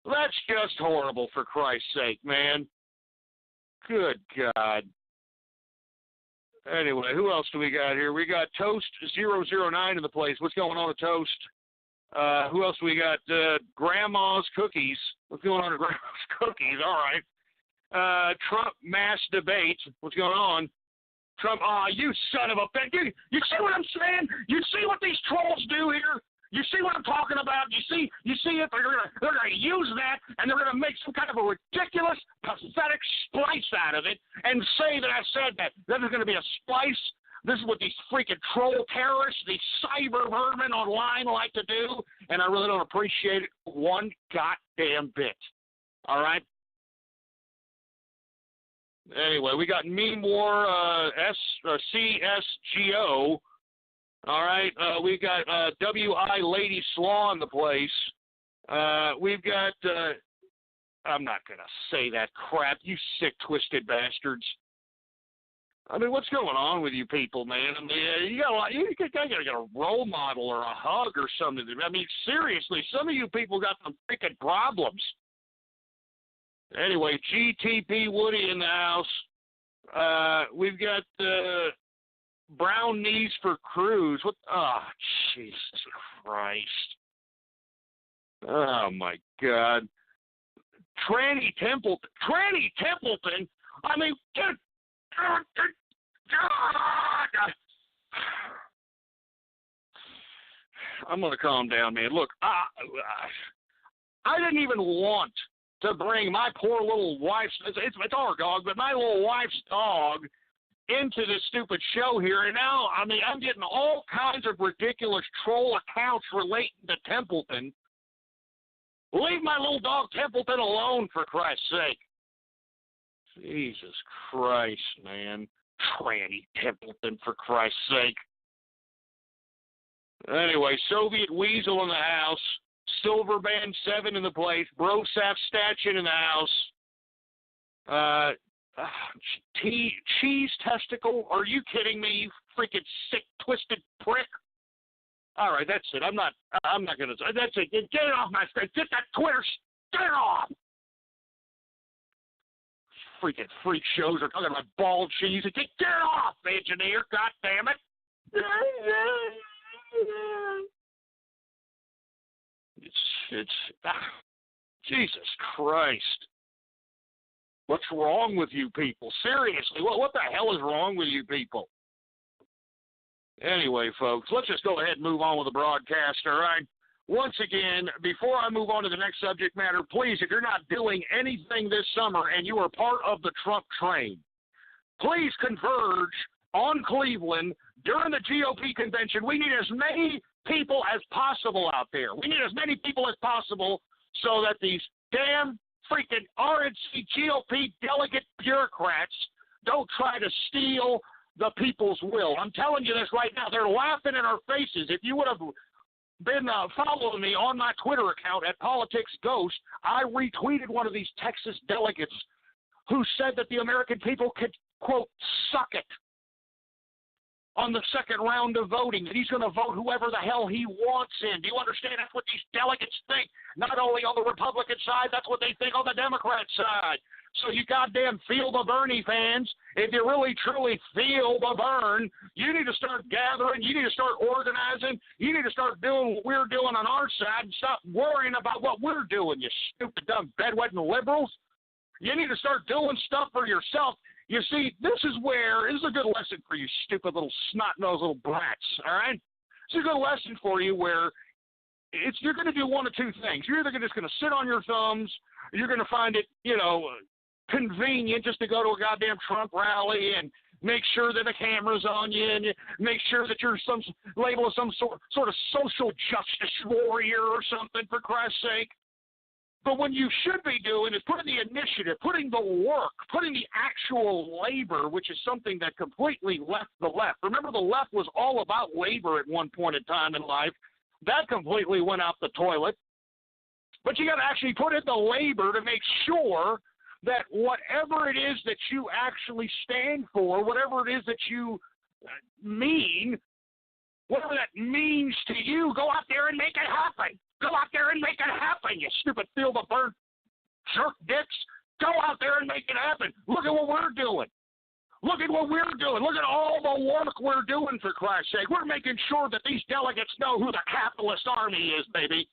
That's just horrible, for Christ's sake, man. Good God. Anyway, who else do we got here? We got Toast 009 in the place. What's going on with Toast? Who else do we got? Grandma's Cookies. What's going on with Grandma's Cookies? All right. Trump mass debate. What's going on? Trump, you son of a bitch. You see what I'm saying? You see what these trolls do here? You see what I'm talking about? You see it? They're gonna use that, and they're gonna make some kind of a ridiculous, pathetic splice out of it, and say that I said that. Then there's gonna be a splice. This is what these freaking troll terrorists, these cyber vermin online like to do, and I really don't appreciate it one goddamn bit. All right? Anyway, we got Meme War CSGO. All right, we got WI Lady Slaw in the place. We've got, I'm not going to say that crap, you sick, twisted bastards. I mean, what's going on with you people, man? I mean, you got to get a role model or a hug or something. I mean, seriously, some of you people got some freaking problems. Anyway, GTP Woody in the house. We've got Brown Knees for Cruz. What? Oh, Jesus Christ. Oh, my God. Tranny Templeton. I mean, God. I'm going to calm down, man. Look, I didn't even want to bring my poor little wife's, it's our dog, but my little wife's dog into this stupid show here. And now, I mean, I'm getting all kinds of ridiculous troll accounts relating to Templeton. Leave my little dog Templeton alone, for Christ's sake. Jesus Christ, man. Tranny Templeton, for Christ's sake. Anyway, Soviet Weasel in the house. Silverband 7 in the place. Brosaf Statue in the house. Cheese Testicle? Are you kidding me, you freaking sick, twisted prick? All right, that's it. I'm not going to. That's it. Get it off my screen. Get that Twitter. Get it off. Freaking freak shows are talking about bald cheese. Get it off, engineer. God damn it. It's Jesus Christ. What's wrong with you people? Seriously, what the hell is wrong with you people? Anyway, folks, let's just go ahead and move on with the broadcast, all right? Once again, before I move on to the next subject matter, please, if you're not doing anything this summer and you are part of the Trump train, please converge on Cleveland during the GOP convention. We need as many people as possible out there. We need as many people as possible so that these damn freaking RNC GOP delegate bureaucrats don't try to steal the people's will. I'm telling you this right now. They're laughing in our faces. If you would have been following me on my Twitter account at PoliticsGhost, I retweeted one of these Texas delegates who said that the American people could, quote, suck it. on the second round of voting, that he's going to vote whoever the hell he wants in. Do you understand? That's what these delegates think. Not only on the Republican side, that's what they think on the Democrat side. So you goddamn feel the Bernie fans. If you really, truly feel the burn, you need to start gathering. You need to start organizing. You need to start doing what we're doing on our side and stop worrying about what we're doing, you stupid, dumb, bedwetting liberals. You need to start doing stuff for yourself. You see, this is a good lesson for you stupid little snot-nosed little brats, all right? It's a good lesson for you where you're going to do one of two things. You're either just going to sit on your thumbs, or you're going to find it, convenient just to go to a goddamn Trump rally and make sure that the camera's on you and make sure that you're some label as some sort of social justice warrior or something, for Christ's sake. But what you should be doing is putting the initiative, putting the work, putting the actual labor, which is something that completely left the left. Remember, the left was all about labor at one point in time in life. That completely went out the toilet. But you got to actually put in the labor to make sure that whatever it is that you actually stand for, whatever it is that you mean, whatever that means to you, go out there and make it happen. Go out there and make it happen, you stupid feel the burn jerk dicks. Go out there and make it happen. Look at what we're doing. Look at what we're doing. Look at all the work we're doing, for Christ's sake. We're making sure that these delegates know who the capitalist army is, baby.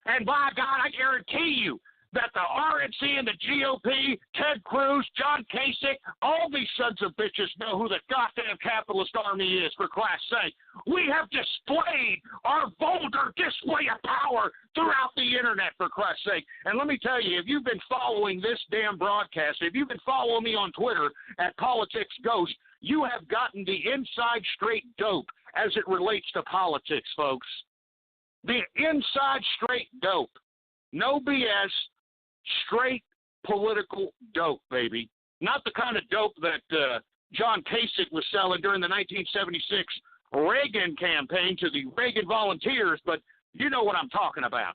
And by God, I guarantee you that the RNC and the GOP, Ted Cruz, John Kasich, all these sons of bitches know who the goddamn capitalist army is, for Christ's sake. We have displayed our vulgar display of power throughout the internet, for Christ's sake. And let me tell you, if you've been following this damn broadcast, if you've been following me on Twitter at Politics Ghost, you have gotten the inside straight dope as it relates to politics, folks. The inside straight dope. No BS. Straight political dope, baby. Not the kind of dope that John Kasich was selling during the 1976 Reagan campaign to the Reagan volunteers, but you know what I'm talking about.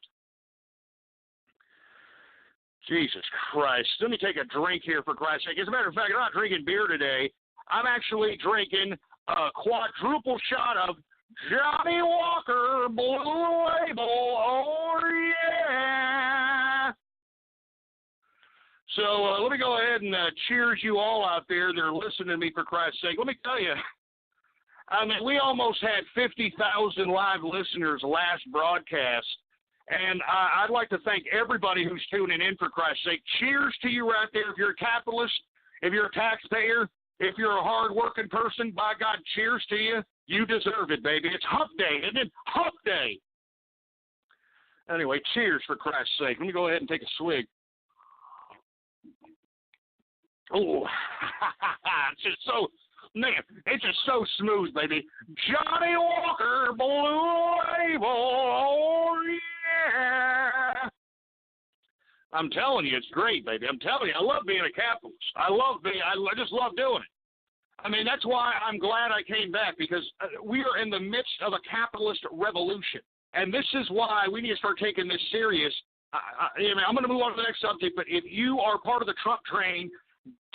Jesus Christ. Let me take a drink here, for Christ's sake. As a matter of fact, I'm not drinking beer today. I'm actually drinking a quadruple shot of Johnny Walker Blue Label. Oh, yeah. So let me go ahead and cheers you all out there that are listening to me, for Christ's sake. Let me tell you, I mean, we almost had 50,000 live listeners last broadcast, and I'd like to thank everybody who's tuning in, for Christ's sake. Cheers to you right there. If you're a capitalist, if you're a taxpayer, if you're a hard-working person, by God, cheers to you. You deserve it, baby. It's hump day, isn't it? Hump day. Anyway, cheers, for Christ's sake. Let me go ahead and take a swig. Oh, it's just so smooth, baby. Johnny Walker Blue Label, oh yeah. I'm telling you, it's great, baby. I'm telling you, I love being a capitalist. I just love doing it. I mean, that's why I'm glad I came back, because we are in the midst of a capitalist revolution. And this is why we need to start taking this serious. I'm going to move on to the next subject, but if you are part of the Trump train,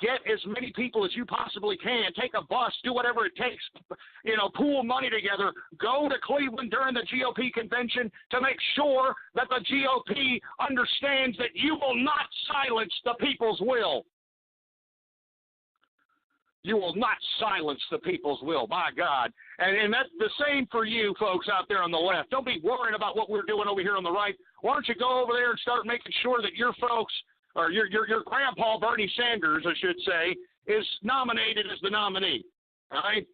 get as many people as you possibly can. Take a bus, do whatever it takes, pool money together. Go to Cleveland during the GOP convention to make sure that the GOP understands that you will not silence the people's will. You will not silence the people's will, by God. And that's the same for you folks out there on the left. Don't be worrying about what we're doing over here on the right. Why don't you go over there and start making sure that your folks, or your grandpa, Bernie Sanders, I should say, is nominated as the nominee, all right?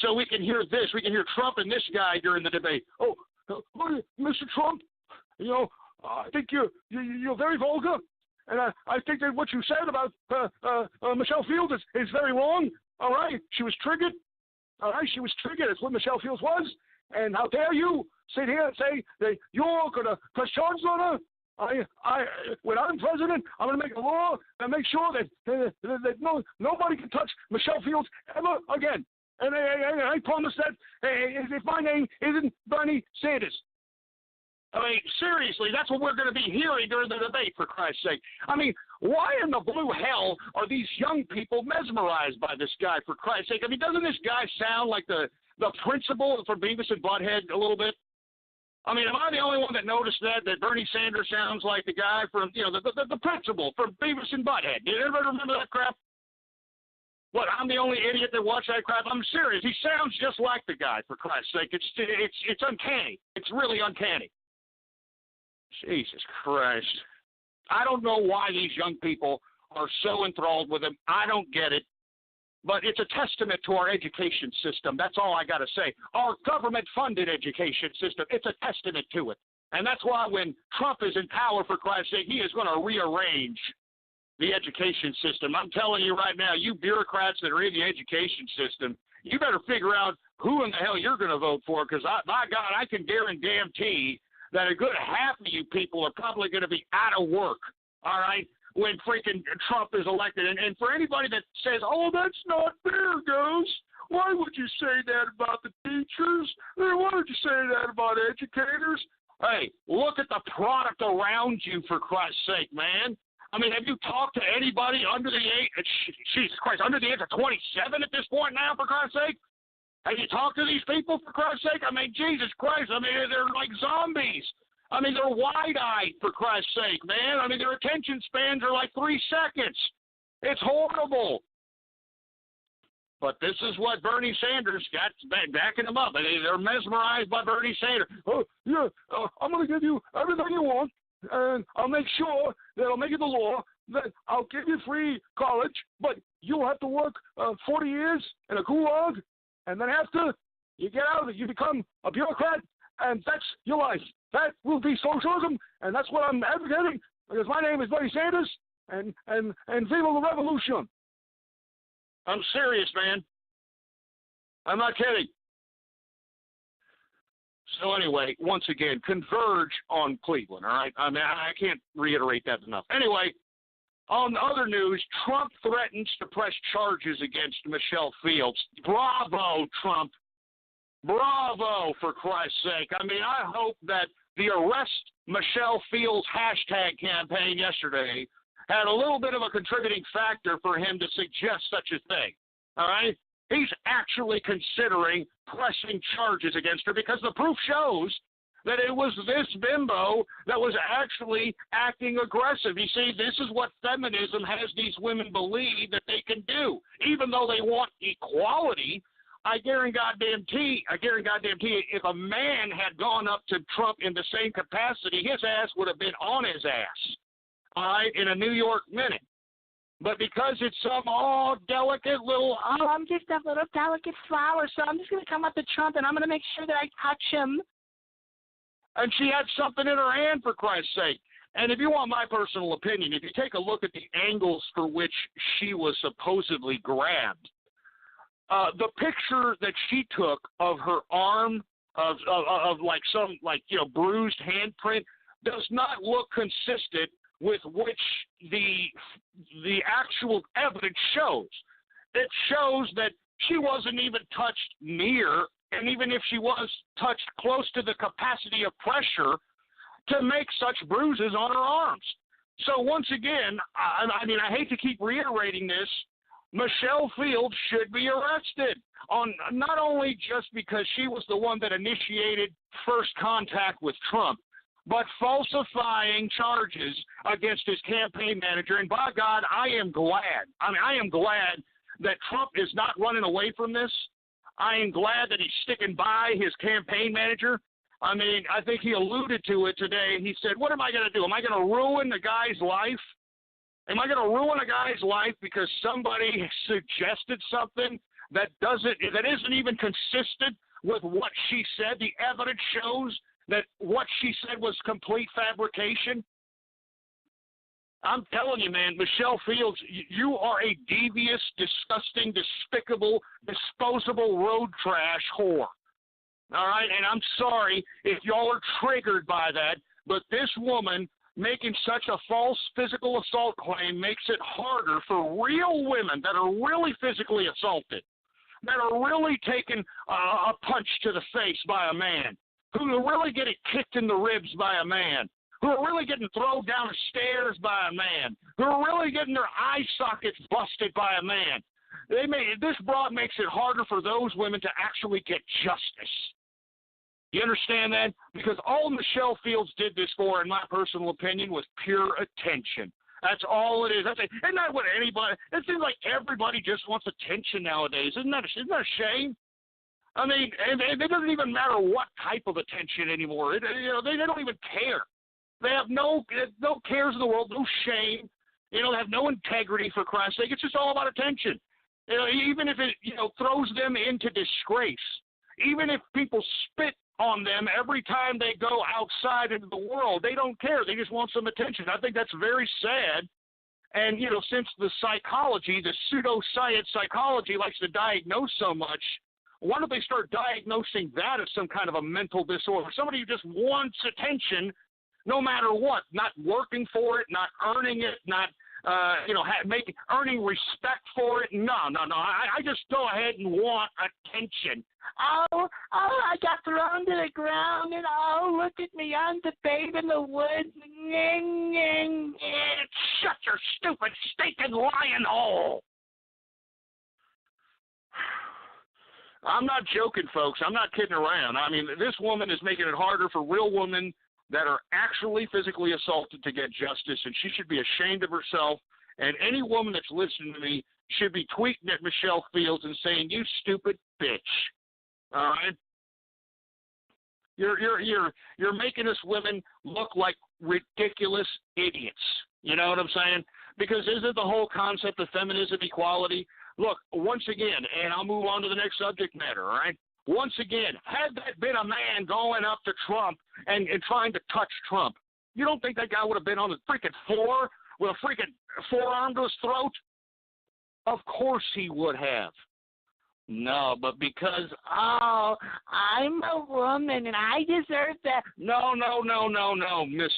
So we can hear this. We can hear Trump and this guy during the debate. Oh, Mr. Trump, I think you're very vulgar, and I think that what you said about Michelle Fields is very wrong, all right? She was triggered, all right? She was triggered. That's what Michelle Fields was, and how dare you sit here and say that you're going to press charges on her? When I'm president, I'm going to make a law and make sure that nobody can touch Michelle Fields ever again. And I promise that if my name isn't Bernie Sanders. I mean, seriously, that's what we're going to be hearing during the debate, for Christ's sake. I mean, why in the blue hell are these young people mesmerized by this guy, for Christ's sake? I mean, doesn't this guy sound like the principal from Beavis and Butthead a little bit? I mean, am I the only one that noticed that Bernie Sanders sounds like the guy from, the principal from Beavis and Butthead? Did anybody remember that crap? What, I'm the only idiot that watched that crap? I'm serious. He sounds just like the guy, for Christ's sake. It's uncanny. It's really uncanny. Jesus Christ. I don't know why these young people are so enthralled with him. I don't get it. But it's a testament to our education system. That's all I got to say. Our government-funded education system, it's a testament to it. And that's why when Trump is in power, for Christ's sake, he is going to rearrange the education system. I'm telling you right now, you bureaucrats that are in the education system, you better figure out who in the hell you're going to vote for, because, my God, I can guarantee that a good half of you people are probably going to be out of work, all right, when freaking Trump is elected. And for anybody that says, oh, that's not fair, Ghost, why would you say that about the teachers? Why would you say that about educators? Hey, look at the product around you, for Christ's sake, man. I mean, have you talked to anybody under the age, Jesus Christ, under the age of 27 at this point now, for Christ's sake? Have you talked to these people, for Christ's sake? I mean, Jesus Christ, I mean, they're like zombies. I mean, they're wide-eyed, for Christ's sake, man. I mean, their attention spans are like 3 seconds. It's horrible. But this is what Bernie Sanders got backing them up. They're mesmerized by Bernie Sanders. Oh, yeah, I'm going to give you everything you want, and I'll make sure that I'll make it the law that I'll give you free college, but you'll have to work 40 years in a gulag, and then after you get out of it, you become a bureaucrat, and that's your life. That will be socialism, and that's what I'm advocating, because my name is Bernie Sanders, and viva la revolution. I'm serious, man. I'm not kidding. So anyway, once again, converge on Cleveland, all right? I mean, I can't reiterate that enough. Anyway, on other news, Trump threatens to press charges against Michelle Fields. Bravo, Trump. Bravo, for Christ's sake. I mean, I hope that the Arrest Michelle Fields hashtag campaign yesterday had a little bit of a contributing factor for him to suggest such a thing, all right? He's actually considering pressing charges against her because the proof shows that it was this bimbo that was actually acting aggressive. You see, this is what feminism has these women believe that they can do. Even though they want equality, I guarantee if a man had gone up to Trump in the same capacity, his ass would have been on his ass, all right, in a New York minute. But because it's some delicate little, I'm just a little delicate flower, so I'm just going to come up to Trump and I'm going to make sure that I touch him. And she had something in her hand, for Christ's sake. And if you want my personal opinion, if you take a look at the angles for which she was supposedly grabbed, the picture that she took of her arm, of like some, like, you know, bruised handprint, does not look consistent with which the actual evidence shows. It shows that she wasn't even touched near, and even if she was touched close to the capacity of pressure to make such bruises on her arms. So once again, I mean, I hate to keep reiterating this, Michelle Fields should be arrested, on not only just because she was the one that initiated first contact with Trump, but falsifying charges against his campaign manager. And by God, I am glad that Trump is not running away from this. I am glad that he's sticking by his campaign manager. I mean, I think he alluded to it today. He said, what am I going to do? Am I going to ruin the guy's life? Am I going to ruin a guy's life because somebody suggested something that isn't even consistent with what she said? The evidence shows that what she said was complete fabrication. I'm telling you, man, Michelle Fields, you are a devious, disgusting, despicable, disposable road trash whore. All right? And I'm sorry if y'all are triggered by that, but this woman making such a false physical assault claim makes it harder for real women that are really physically assaulted, that are really taking a punch to the face by a man, who are really getting kicked in the ribs by a man, who are really getting thrown down the stairs by a man, who are really getting their eye sockets busted by a man. This broad makes it harder for those women to actually get justice. You understand that? Because all Michelle Fields did this for, in my personal opinion, was pure attention. That's all it is. Isn't that what anybody? It seems like everybody just wants attention nowadays. Isn't that a shame? I mean, and it doesn't even matter what type of attention anymore. They don't even care. They have no cares in the world, no shame. They have no integrity, for Christ's sake. It's just all about attention. Even if it throws them into disgrace, even if people spit on them every time they go outside into the world, they don't care. They just want some attention. I think that's very sad. And since the psychology, the pseudoscience psychology, likes to diagnose so much, why don't they start diagnosing that as some kind of a mental disorder? Somebody who just wants attention no matter what, not working for it, not earning it, not earning respect for it. No. I just go ahead and want attention. Oh, I got thrown to the ground, and look at me, I'm the babe in the woods. Shut your stupid, stinking lying hole. I'm not joking, folks. I'm not kidding around. I mean, this woman is making it harder for real women that are actually physically assaulted to get justice, and she should be ashamed of herself. And any woman that's listening to me should be tweeting at Michelle Fields and saying, "You stupid bitch." All right? You're making us women look like ridiculous idiots. You know what I'm saying? Because isn't the whole concept of feminism equality? Look, once again, and I'll move on to the next subject matter, all right? Once again, had that been a man going up to Trump and trying to touch Trump, you don't think that guy would have been on the freaking floor with a freaking forearm to his throat? Of course he would have. No, but because, I'm a woman and I deserve that. No, Miss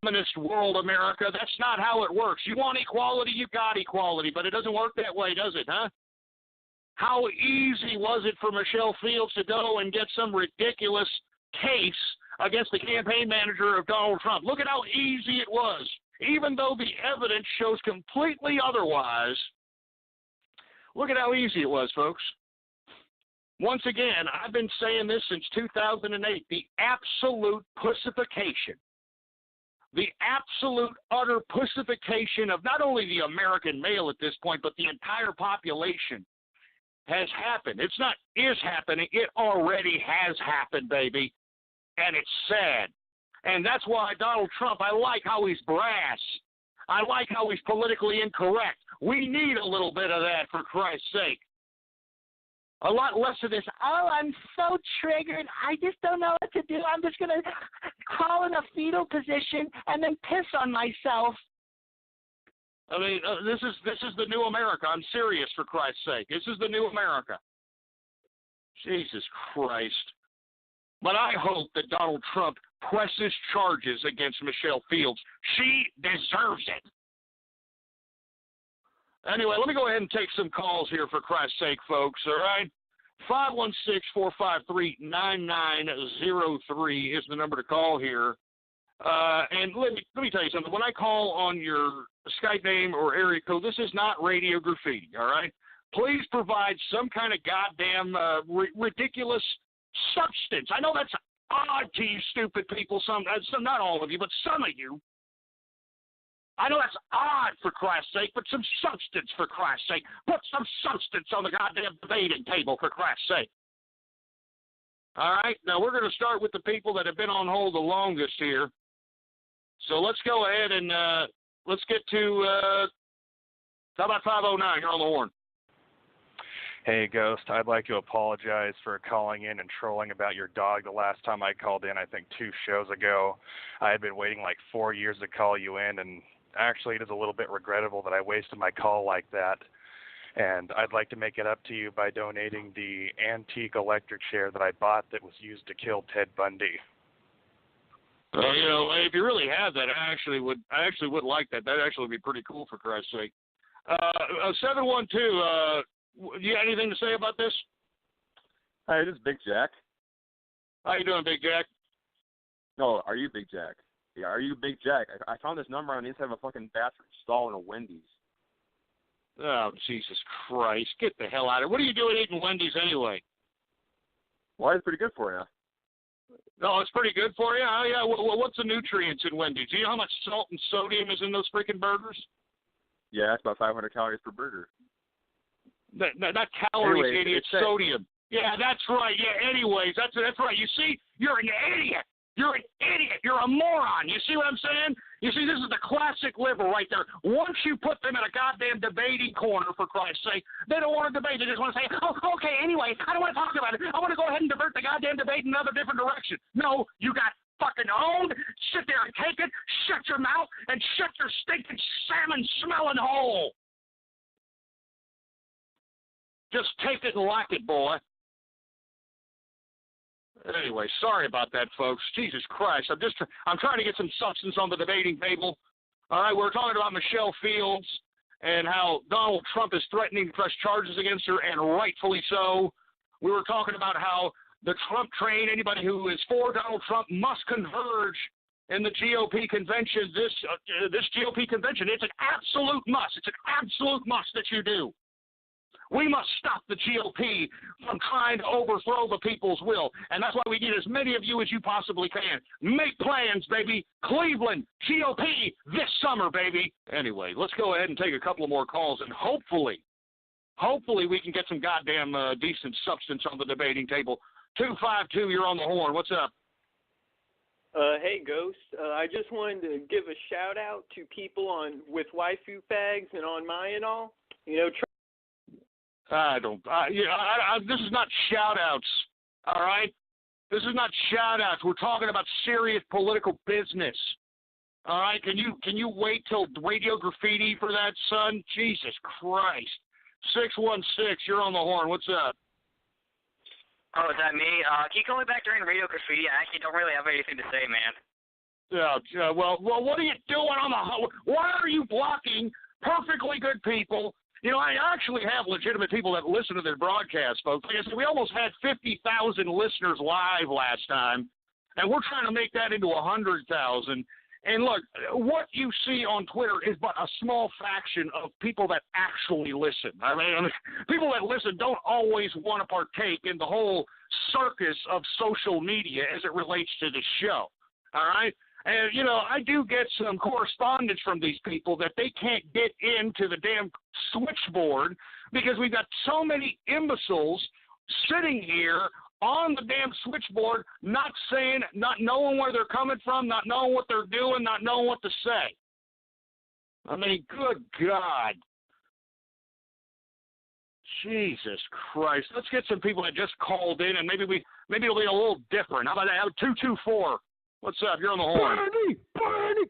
Feminist World America. That's not how it works. You want equality, you got equality, but it doesn't work that way, does it, huh? How easy was it for Michelle Fields to go and get some ridiculous case against the campaign manager of Donald Trump? Look at how easy it was. Even though the evidence shows completely otherwise, look at how easy it was, folks. Once again, I've been saying this since 2008, the absolute pussification, the absolute utter pussification of not only the American male at this point, but the entire population has happened. It's not is happening. It already has happened, baby. And it's sad. And that's why Donald Trump, I like how he's brass. I like how he's politically incorrect. We need a little bit of that, for Christ's sake. A lot less of this, I'm so triggered, I just don't know what to do. I'm just going to crawl in a fetal position and then piss on myself. I mean, this is the new America. I'm serious, for Christ's sake. This is the new America. Jesus Christ. But I hope that Donald Trump presses charges against Michelle Fields. She deserves it. Anyway, let me go ahead and take some calls here, for Christ's sake, folks, all right? 516-453-9903 is the number to call here. And let me tell you something. When I call on your Skype name or area code, this is not radio graffiti, all right? Please provide some kind of goddamn ridiculous substance. I know that's odd to you stupid people, some not all of you, but some of you. I know that's odd, for Christ's sake, but some substance, for Christ's sake. Put some substance on the goddamn debating table, for Christ's sake. All right, now we're going to start with the people that have been on hold the longest here. So let's go ahead and let's get to, how about 509? You're on the horn. Hey, Ghost, I'd like to apologize for calling in and trolling about your dog the last time I called in, I think 2 shows ago. I had been waiting like 4 years to call you in, and actually it is a little bit regrettable that I wasted my call like that. And I'd like to make it up to you by donating the antique electric chair that I bought that was used to kill Ted Bundy. If you really have that, I actually would like that. That'd actually be pretty cool, for Christ's sake. 712, you got anything to say about this? Hi, this is Big Jack. How you doing, Big Jack? No, are you Big Jack? Yeah, are you Big Jack? I found this number on the inside of a fucking bathroom stall in a Wendy's. Oh, Jesus Christ. Get the hell out of here. What are you doing eating Wendy's anyway? Well, it's pretty good for you. No, it's pretty good for you? Oh, yeah. What's the nutrients in Wendy's? Do you know how much salt and sodium is in those freaking burgers? Yeah, it's about 500 calories per burger. Not calories, Anyways, idiot. Sodium. Yeah, that's right. Yeah, anyways, that's right. You see, you're an idiot. You're an idiot. You're a moron. You see what I'm saying? You see, this is the classic liberal right there. Once you put them in a goddamn debating corner, for Christ's sake, they don't want to debate. They just want to say, oh, okay, anyway, I don't want to talk about it. I want to go ahead and divert the goddamn debate in another different direction. No, you got fucking owned. Sit there and take it. Shut your mouth and shut your stinking salmon-smelling hole. Just take it and like it, boy. Anyway, sorry about that, folks. Jesus Christ. I'm trying to get some substance on the debating table. All right, we're talking about Michelle Fields and how Donald Trump is threatening to press charges against her, and rightfully so. We were talking about how the Trump train, anybody who is for Donald Trump, must converge in the GOP convention, this GOP convention. It's an absolute must. It's an absolute must that you do. We must stop the GOP from trying to overthrow the people's will. And that's why we need as many of you as you possibly can. Make plans, baby. Cleveland, GOP, this summer, baby. Anyway, let's go ahead and take a couple of more calls, and hopefully we can get some goddamn decent substance on the debating table. 252, you're on the horn. What's up? Hey, Ghost. I just wanted to give a shout-out to people with waifu fags and on my and all. You know, this is not shout-outs, all right? This is not shout-outs. We're talking about serious political business, all right? Can you wait till Radio Graffiti for that, son? Jesus Christ. 616, you're on the horn. What's up? Oh, is that me? Can you call me back during Radio Graffiti? I actually don't really have anything to say, man. Yeah, well, what are you doing on the... Why are you blocking perfectly good people? You know, I actually have legitimate people that listen to their broadcast, folks. Like I said, we almost had 50,000 listeners live last time, and we're trying to make that into 100,000. And look, what you see on Twitter is but a small fraction of people that actually listen. I mean, people that listen don't always want to partake in the whole circus of social media as it relates to the show. All right? And, you know, I do get some correspondence from these people that they can't get into the damn switchboard because we've got so many imbeciles sitting here on the damn switchboard, not saying, not knowing where they're coming from, not knowing what they're doing, not knowing what to say. I mean, good God. Jesus Christ. Let's get some people that just called in, and maybe it'll be a little different. How about that? 224. What's up? You're on the horn. Bernie!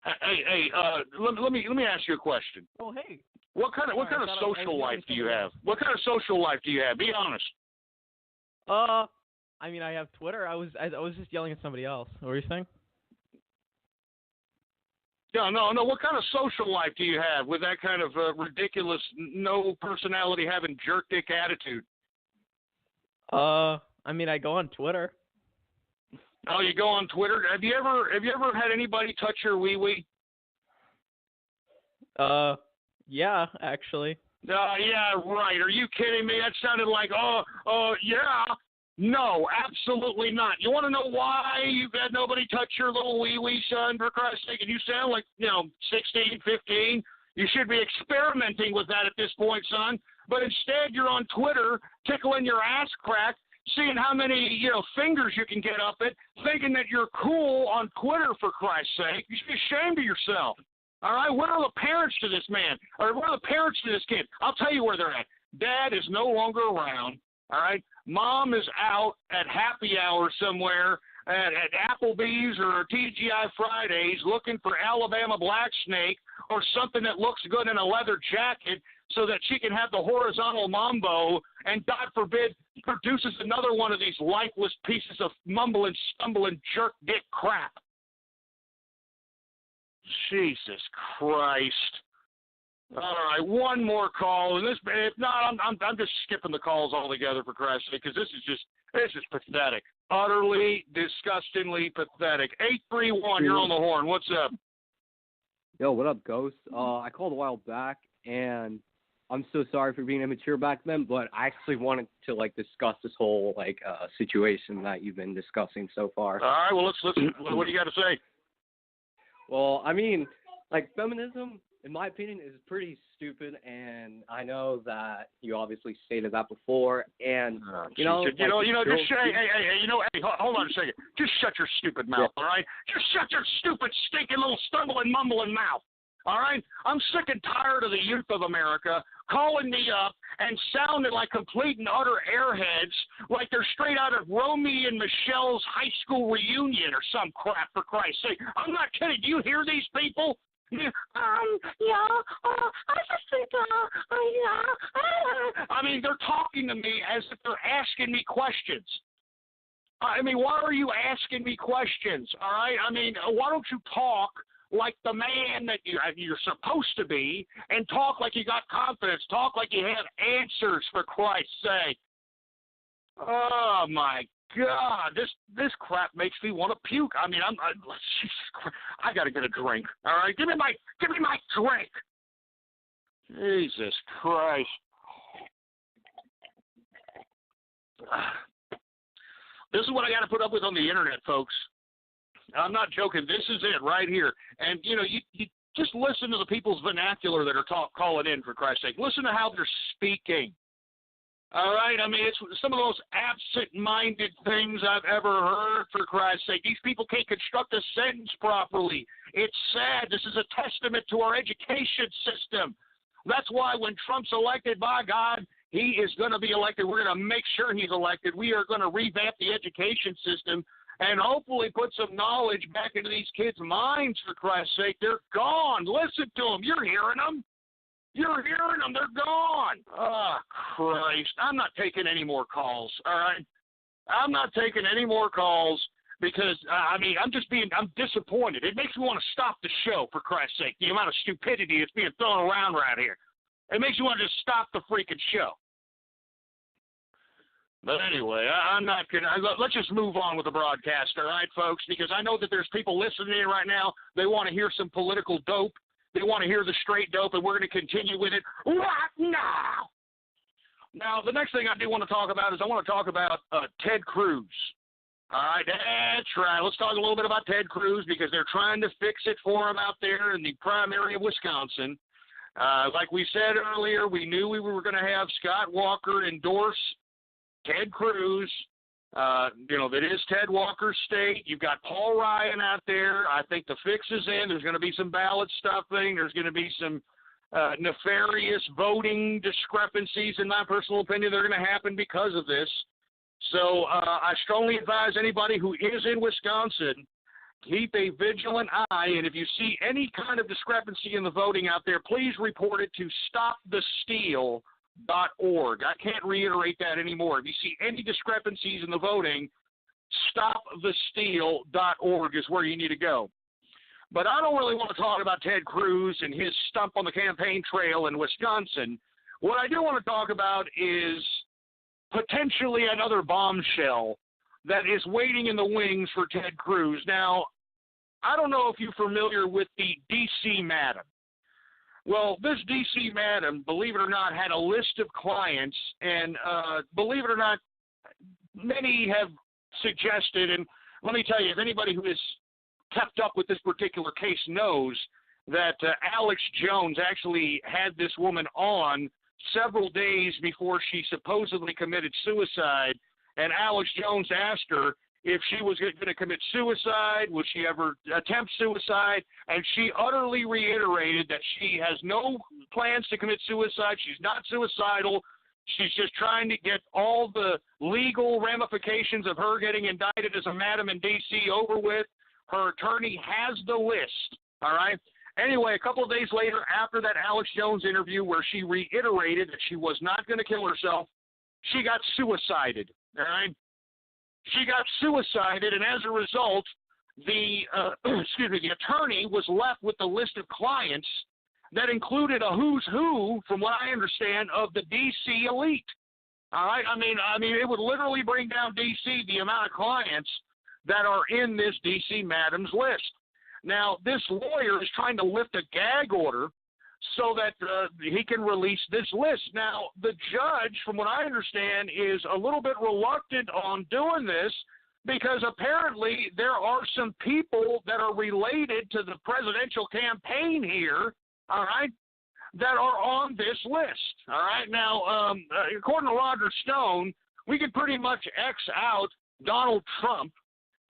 Hey, let me ask you a question. Oh, hey. What kind of social life do you have? What kind of social life do you have? Be honest. I mean, I have Twitter. I was just yelling at somebody else. What were you saying? Yeah, no. What kind of social life do you have with that kind of ridiculous, no personality having jerk dick attitude? I mean, I go on Twitter. Oh, you go on Twitter? Have you ever had anybody touch your wee-wee? Yeah, actually. Yeah, right. Are you kidding me? That sounded like, yeah. No, absolutely not. You want to know why you've had nobody touch your little wee-wee, son, for Christ's sake? And you sound like, 16, 15. You should be experimenting with that at this point, son. But instead, you're on Twitter tickling your ass crack, seeing how many, fingers you can get up it, thinking that you're cool on Twitter, for Christ's sake. You should be ashamed of yourself. All right, where are the parents to this man? Or where are the parents to this kid? I'll tell you where they're at. Dad is no longer around, all right? Mom is out at happy hour somewhere at Applebee's or TGI Fridays looking for Alabama Black Snake or something that looks good in a leather jacket so that she can have the horizontal mambo and, God forbid, produces another one of these lifeless pieces of mumbling, stumbling, jerk dick crap. Jesus Christ. All right, one more call, and if not, I'm just skipping the calls altogether for Christ's sake, because this is pathetic, utterly, disgustingly pathetic. 831, you're on the horn. What's up? Yo, what up, Ghost? I called a while back, and I'm so sorry for being immature back then, but I actually wanted to discuss this whole situation that you've been discussing so far. All right, well let's listen. What do you got to say? Well, I mean, feminism, in my opinion, is pretty stupid, and I know that you obviously stated that before. And hold on a second. Just shut your stupid mouth, all right? Just shut your stupid, stinking little stumbling, mumbling mouth. All right? I'm sick and tired of the youth of America calling me up and sounding like complete and utter airheads, like they're straight out of Romeo and Michelle's high school reunion or some crap, for Christ's sake. I'm not kidding. Do you hear these people? I just think, I mean, they're talking to me as if they're asking me questions. I mean, why are you asking me questions, all right? I mean, why don't you talk like the man that you're supposed to be, and talk like you got confidence, talk like you have answers, for Christ's sake. Oh, my God, this crap makes me want to puke. I mean, I got to get a drink, all right? Give me my drink. Jesus Christ. This is what I got to put up with on the internet, folks. I'm not joking. This is it right here. And, you just listen to the people's vernacular that are calling in, for Christ's sake. Listen to how they're speaking. All right? I mean, it's some of the most absent-minded things I've ever heard, for Christ's sake. These people can't construct a sentence properly. It's sad. This is a testament to our education system. That's why when Trump's elected, by God, he is going to be elected. We're going to make sure he's elected. We are going to revamp the education system and hopefully put some knowledge back into these kids' minds, for Christ's sake. They're gone. Listen to them. You're hearing them. You're hearing them. They're gone. Oh, Christ. I'm not taking any more calls, all right? I'm not taking any more calls because, I'm disappointed. It makes me want to stop the show, for Christ's sake, the amount of stupidity that's being thrown around right here. It makes me want to just stop the freaking show. But anyway, I'm not kidding. Let's just move on with the broadcast, all right, folks? Because I know that there's people listening in right now. They want to hear some political dope. They want to hear the straight dope, and we're going to continue with it right now. Now, the next thing I do want to talk about is I want to talk about Ted Cruz. All right, that's right. Let's talk a little bit about Ted Cruz because they're trying to fix it for him out there in the prime area of Wisconsin. Like we said earlier, we knew we were going to have Scott Walker endorse Ted Cruz. That is Ted Walker's state. You've got Paul Ryan out there. I think the fix is in. There's going to be some ballot stuffing. There's going to be some nefarious voting discrepancies, in my personal opinion. They're going to happen because of this. So I strongly advise anybody who is in Wisconsin, keep a vigilant eye, and if you see any kind of discrepancy in the voting out there, please report it to stopthesteal.org. I can't reiterate that anymore. If you see any discrepancies in the voting, stopthesteal.org is where you need to go. But I don't really want to talk about Ted Cruz and his stump on the campaign trail in Wisconsin. What I do want to talk about is potentially another bombshell that is waiting in the wings for Ted Cruz. Now, I don't know if you're familiar with the D.C. Madam. Well, this D.C. Madam, believe it or not, had a list of clients, and believe it or not, many have suggested, and let me tell you, if anybody who has kept up with this particular case knows that Alex Jones actually had this woman on several days before she supposedly committed suicide, and Alex Jones asked her if she was going to commit suicide, would she ever attempt suicide, and she utterly reiterated that she has no plans to commit suicide. She's not suicidal. She's just trying to get all the legal ramifications of her getting indicted as a madam in D.C. over with. Her attorney has the list, all right? Anyway, a couple of days later, after that Alex Jones interview where she reiterated that she was not going to kill herself, she got suicided, all right? She got suicided, and as a result, the attorney was left with the list of clients that included a who's who, from what I understand, of the D.C. elite. All right, I mean, it would literally bring down D.C. the amount of clients that are in this D.C. Madam's list. Now, this lawyer is trying to lift a gag order so that he can release this list. Now, the judge, from what I understand, is a little bit reluctant on doing this because apparently there are some people that are related to the presidential campaign here, all right, that are on this list, all right? Now, according to Roger Stone, we can pretty much X out Donald Trump,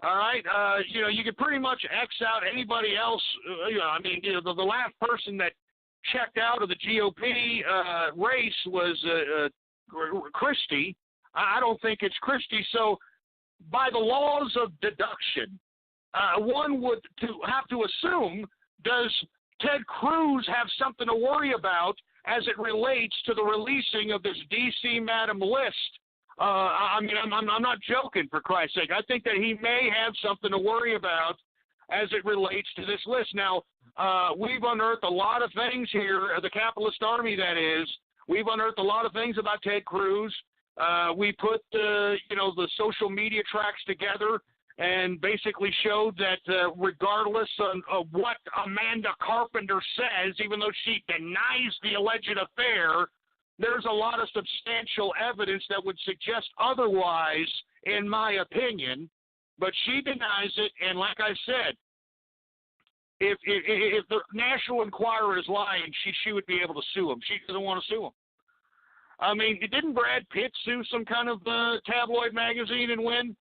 all right? You can pretty much X out anybody else. The last person that checked out of the GOP race was Christie. I don't think it's Christie. So by the laws of deduction, one would have to assume, does Ted Cruz have something to worry about as it relates to the releasing of this D.C. Madam list? I'm not joking, for Christ's sake. I think that he may have something to worry about as it relates to this list. Now, we've unearthed a lot of things here, the capitalist army, that is. We've unearthed a lot of things about Ted Cruz. We put, the social media tracks together and basically showed that regardless of what Amanda Carpenter says, even though she denies the alleged affair, there's a lot of substantial evidence that would suggest otherwise, in my opinion. But she denies it, and like I said, if the National Enquirer is lying, she would be able to sue him. She doesn't want to sue him. I mean, didn't Brad Pitt sue some kind of tabloid magazine and win?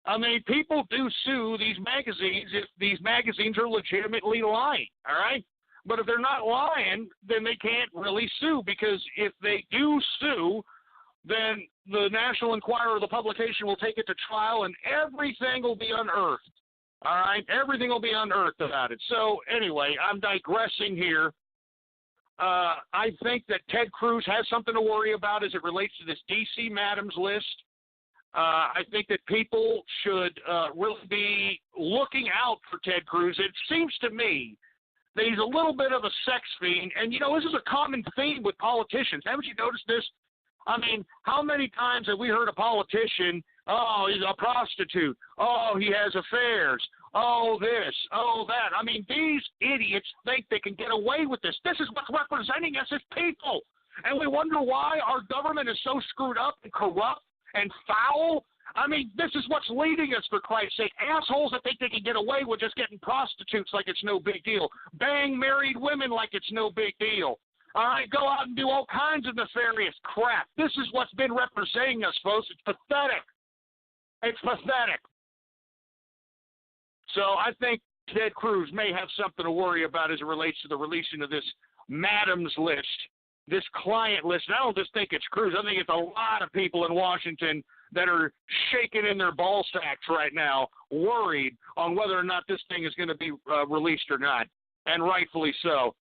I mean, people do sue these magazines if these magazines are legitimately lying, all right? But if they're not lying, then they can't really sue, because if they do sue, then the National Enquirer, the publication, will take it to trial and everything will be unearthed, all right? Everything will be unearthed about it. So anyway, I'm digressing here. I think that Ted Cruz has something to worry about as it relates to this D.C. Madam's list. I think that people should really be looking out for Ted Cruz. It seems to me that he's a little bit of a sex fiend. And, this is a common theme with politicians. Haven't you noticed this? I mean, how many times have we heard a politician, oh, he's a prostitute, oh, he has affairs, oh, this, oh, that. I mean, these idiots think they can get away with this. This is what's representing us as people. And we wonder why our government is so screwed up and corrupt and foul. I mean, this is what's leading us, for Christ's sake. Assholes that think they can get away with just getting prostitutes like it's no big deal. Bang married women like it's no big deal. All right, go out and do all kinds of nefarious crap. This is what's been representing us, folks. It's pathetic. It's pathetic. So I think Ted Cruz may have something to worry about as it relates to the releasing of this Madam's list, this client list. And I don't just think it's Cruz. I think it's a lot of people in Washington that are shaking in their ball sacks right now, worried on whether or not this thing is going to be released or not, and rightfully so.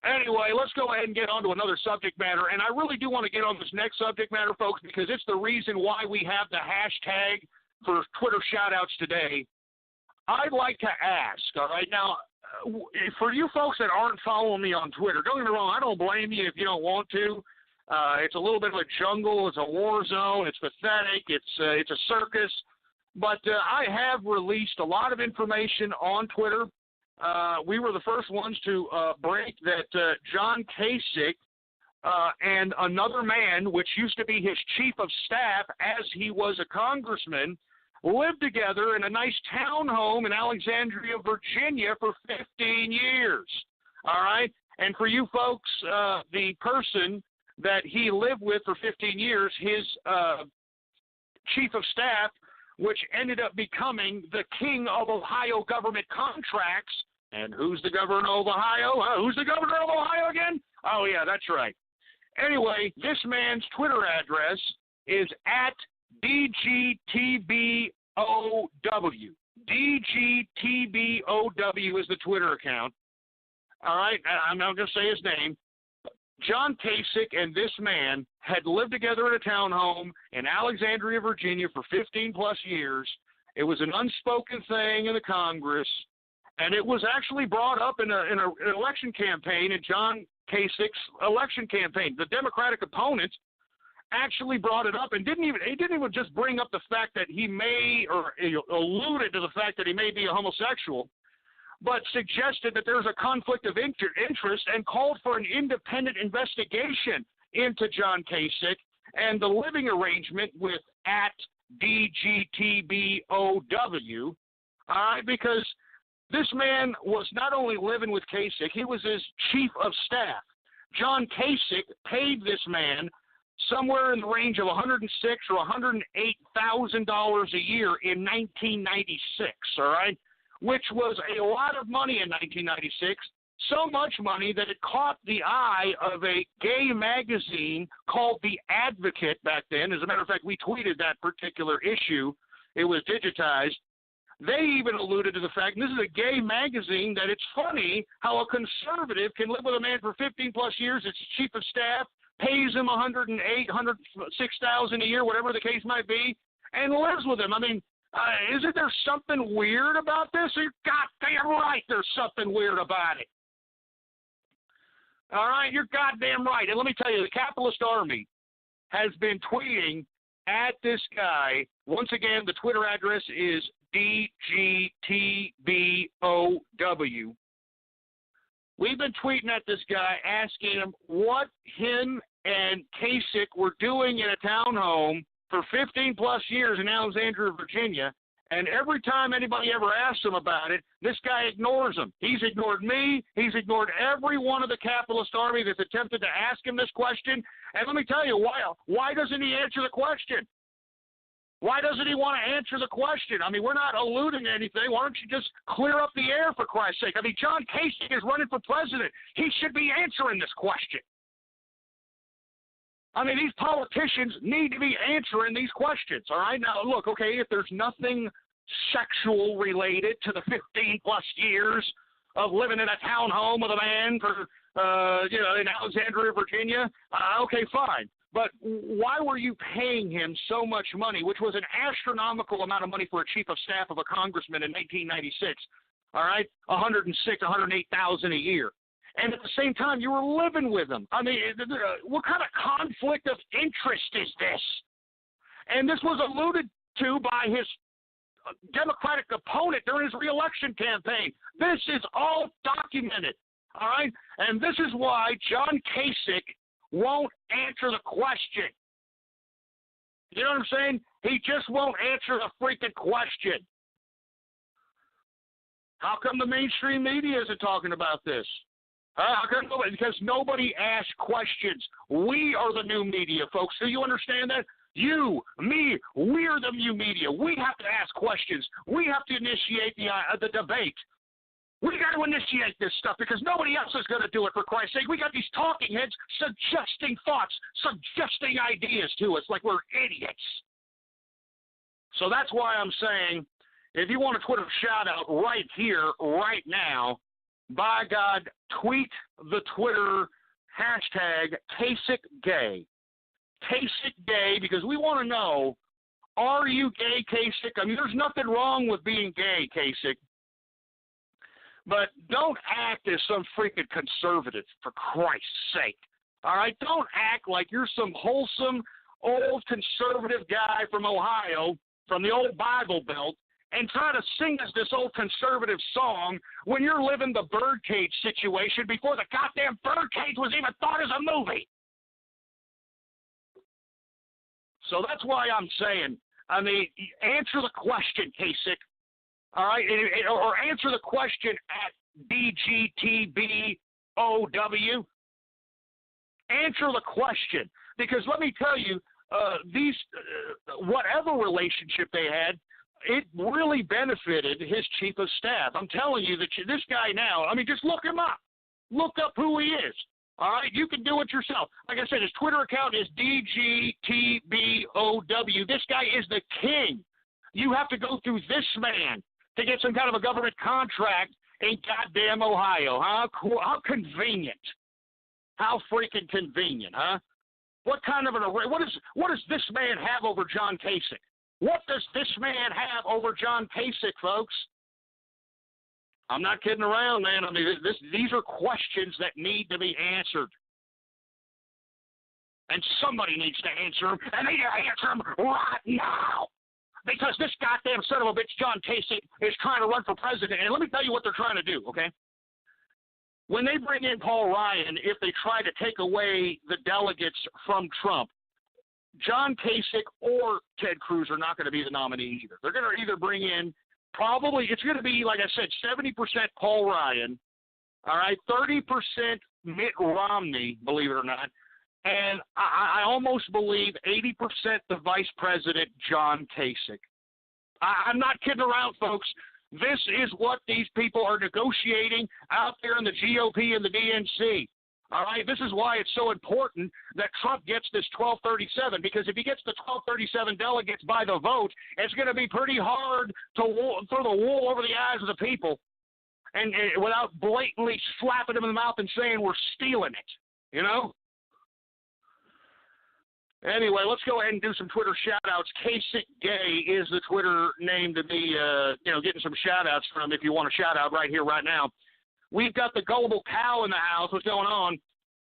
Anyway, let's go ahead and get on to another subject matter. And I really do want to get on this next subject matter, folks, because it's the reason why we have the hashtag for Twitter shout-outs today. I'd like to ask, all right, now, for you folks that aren't following me on Twitter, don't get me wrong, I don't blame you if you don't want to. It's a little bit of a jungle. It's a war zone. It's pathetic. It's a circus. But I have released a lot of information on Twitter. We were the first ones to break that John Kasich and another man, which used to be his chief of staff as he was a congressman, lived together in a nice townhome in Alexandria, Virginia for 15 years. All right? And for you folks, the person that he lived with for 15 years, his chief of staff, which ended up becoming the king of Ohio government contracts. And who's the governor of Ohio? Who's the governor of Ohio again? Oh, yeah, that's right. Anyway, this man's Twitter address is at DGTBOW. DGTBOW is the Twitter account. All right, I'm not going to say his name. John Kasich and this man had lived together in a townhome in Alexandria, Virginia for 15-plus years. It was an unspoken thing in the Congress, and it was actually brought up in an election campaign, and John Kasich's election campaign. The Democratic opponent actually brought it up and didn't even just bring up the fact that he may, or alluded to the fact that he may be a homosexual, but suggested that there's a conflict of interest and called for an independent investigation into John Kasich and the living arrangement with @DGTBOW, because this man was not only living with Kasich, he was his chief of staff. John Kasich paid this man somewhere in the range of $106,000 or $108,000 a year in 1996, all right, which was a lot of money in 1996, so much money that it caught the eye of a gay magazine called The Advocate back then. As a matter of fact, we tweeted that particular issue. It was digitized. They even alluded to the fact, and this is a gay magazine, that it's funny how a conservative can live with a man for 15-plus years, it's chief of staff, pays him $108,000, $106,000 a year, whatever the case might be, and lives with him. I mean, isn't there something weird about this? You're goddamn right there's something weird about it. All right, you're goddamn right. And let me tell you, the Capitalist Army has been tweeting at this guy. Once again, the Twitter address is DGTBOW. We've been tweeting at this guy, asking him what him and Kasich were doing in a townhome for 15-plus years in Alexandria, Virginia, and every time anybody ever asks him about it, this guy ignores them. He's ignored me. He's ignored every one of the Capitalist Army that's attempted to ask him this question. And let me tell you, why doesn't he answer the question? Why doesn't he want to answer the question? I mean, we're not alluding to anything. Why don't you just clear up the air, for Christ's sake? I mean, John Kasich is running for president. He should be answering this question. I mean, these politicians need to be answering these questions, all right? Now, look, okay, if there's nothing sexual related to the 15-plus years of living in a townhome with a man for, in Alexandria, Virginia, okay, fine. But why were you paying him so much money, which was an astronomical amount of money for a chief of staff of a congressman in 1996, all right, $106,000, $108,000 a year? And at the same time, you were living with him. I mean, what kind of conflict of interest is this? And this was alluded to by his Democratic opponent during his reelection campaign. This is all documented, all right? And this is why John Kasich won't answer the question. You know what I'm saying? He just won't answer the freaking question. How come the mainstream media isn't talking about this? How come nobody? Because nobody asks questions. We are the new media, folks. Do you understand that? You, me, we're the new media. We have to ask questions. We have to initiate the debate. We got to initiate this stuff because nobody else is going to do it, for Christ's sake. We got these talking heads suggesting thoughts, suggesting ideas to us like we're idiots. So that's why I'm saying, if you want a Twitter shout-out right here, right now, by God, tweet the Twitter hashtag #KasichGay. #KasichGay, because we want to know, are you gay, Kasich? I mean, there's nothing wrong with being gay, Kasich. But don't act as some freaking conservative, for Christ's sake. All right? Don't act like you're some wholesome, old conservative guy from Ohio, from the old Bible Belt, and try to sing us this old conservative song when you're living the birdcage situation before the goddamn birdcage was even thought as a movie. So that's why I'm saying, I mean, answer the question, Kasich. All right, or answer the question at DGTBOW. Answer the question, because let me tell you, whatever relationship they had, it really benefited his chief of staff. I'm telling you that this guy now, I mean, just look him up. Look up who he is. All right, you can do it yourself. Like I said, his Twitter account is DGTBOW. This guy is the king. You have to go through this man to get some kind of a government contract in goddamn Ohio, huh? How convenient. How freaking convenient, huh? What kind of what does this man have over John Kasich? What does this man have over John Kasich, folks? I'm not kidding around, man. I mean, these are questions that need to be answered. And somebody needs to answer them, and they need to answer them right now. Because this goddamn son of a bitch, John Kasich, is trying to run for president. And let me tell you what they're trying to do, okay? When they bring in Paul Ryan, if they try to take away the delegates from Trump, John Kasich or Ted Cruz are not going to be the nominee either. They're going to either bring in probably, it's going to be, like I said, 70% Paul Ryan, all right, 30% Mitt Romney, believe it or not, and I almost believe 80% the Vice President, John Kasich. I'm not kidding around, folks. This is what these people are negotiating out there in the GOP and the DNC. All right, this is why it's so important that Trump gets this 1237, because if he gets the 1237 delegates by the vote, it's going to be pretty hard to throw the wool over the eyes of the people and without blatantly slapping them in the mouth and saying we're stealing it, you know? Anyway, let's go ahead and do some Twitter shout-outs. Kasich Gay is the Twitter name to be, getting some shout-outs from if you want a shout-out right here, right now. We've got the gullible cow in the house. What's going on?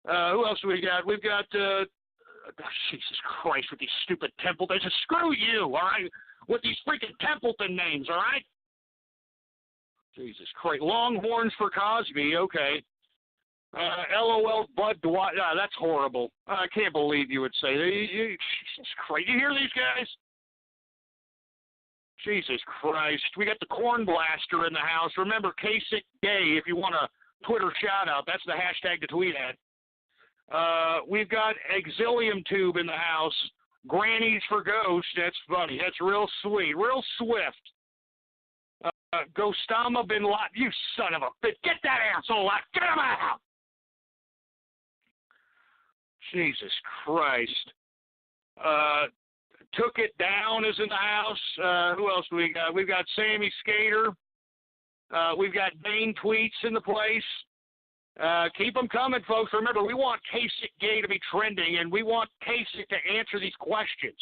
Who else do we got? We've got, Jesus Christ, with these stupid Templetons. Just screw you, all right, with these freaking Templeton names, all right? Jesus Christ. Longhorns for Cosby, okay. LOL Bud Dwight. That's horrible. I can't believe you would say that. Jesus Christ. You hear these guys? Jesus Christ. We got the Corn Blaster in the house. Remember, Kasich Gay, if you want a Twitter shout-out. That's the hashtag to tweet at. We've got Exilium Tube in the house. Grannies for Ghost. That's funny. That's real sweet. Real swift. Ghostama Bin Laden. You son of a bitch. Get that asshole out. Get him out. Jesus Christ. Took It Down is in the house. Who else do we got? We've got Sammy Skater. We've got Bane Tweets in the place. Keep them coming, folks. Remember, we want Kasich Gay to be trending, and we want Kasich to answer these questions.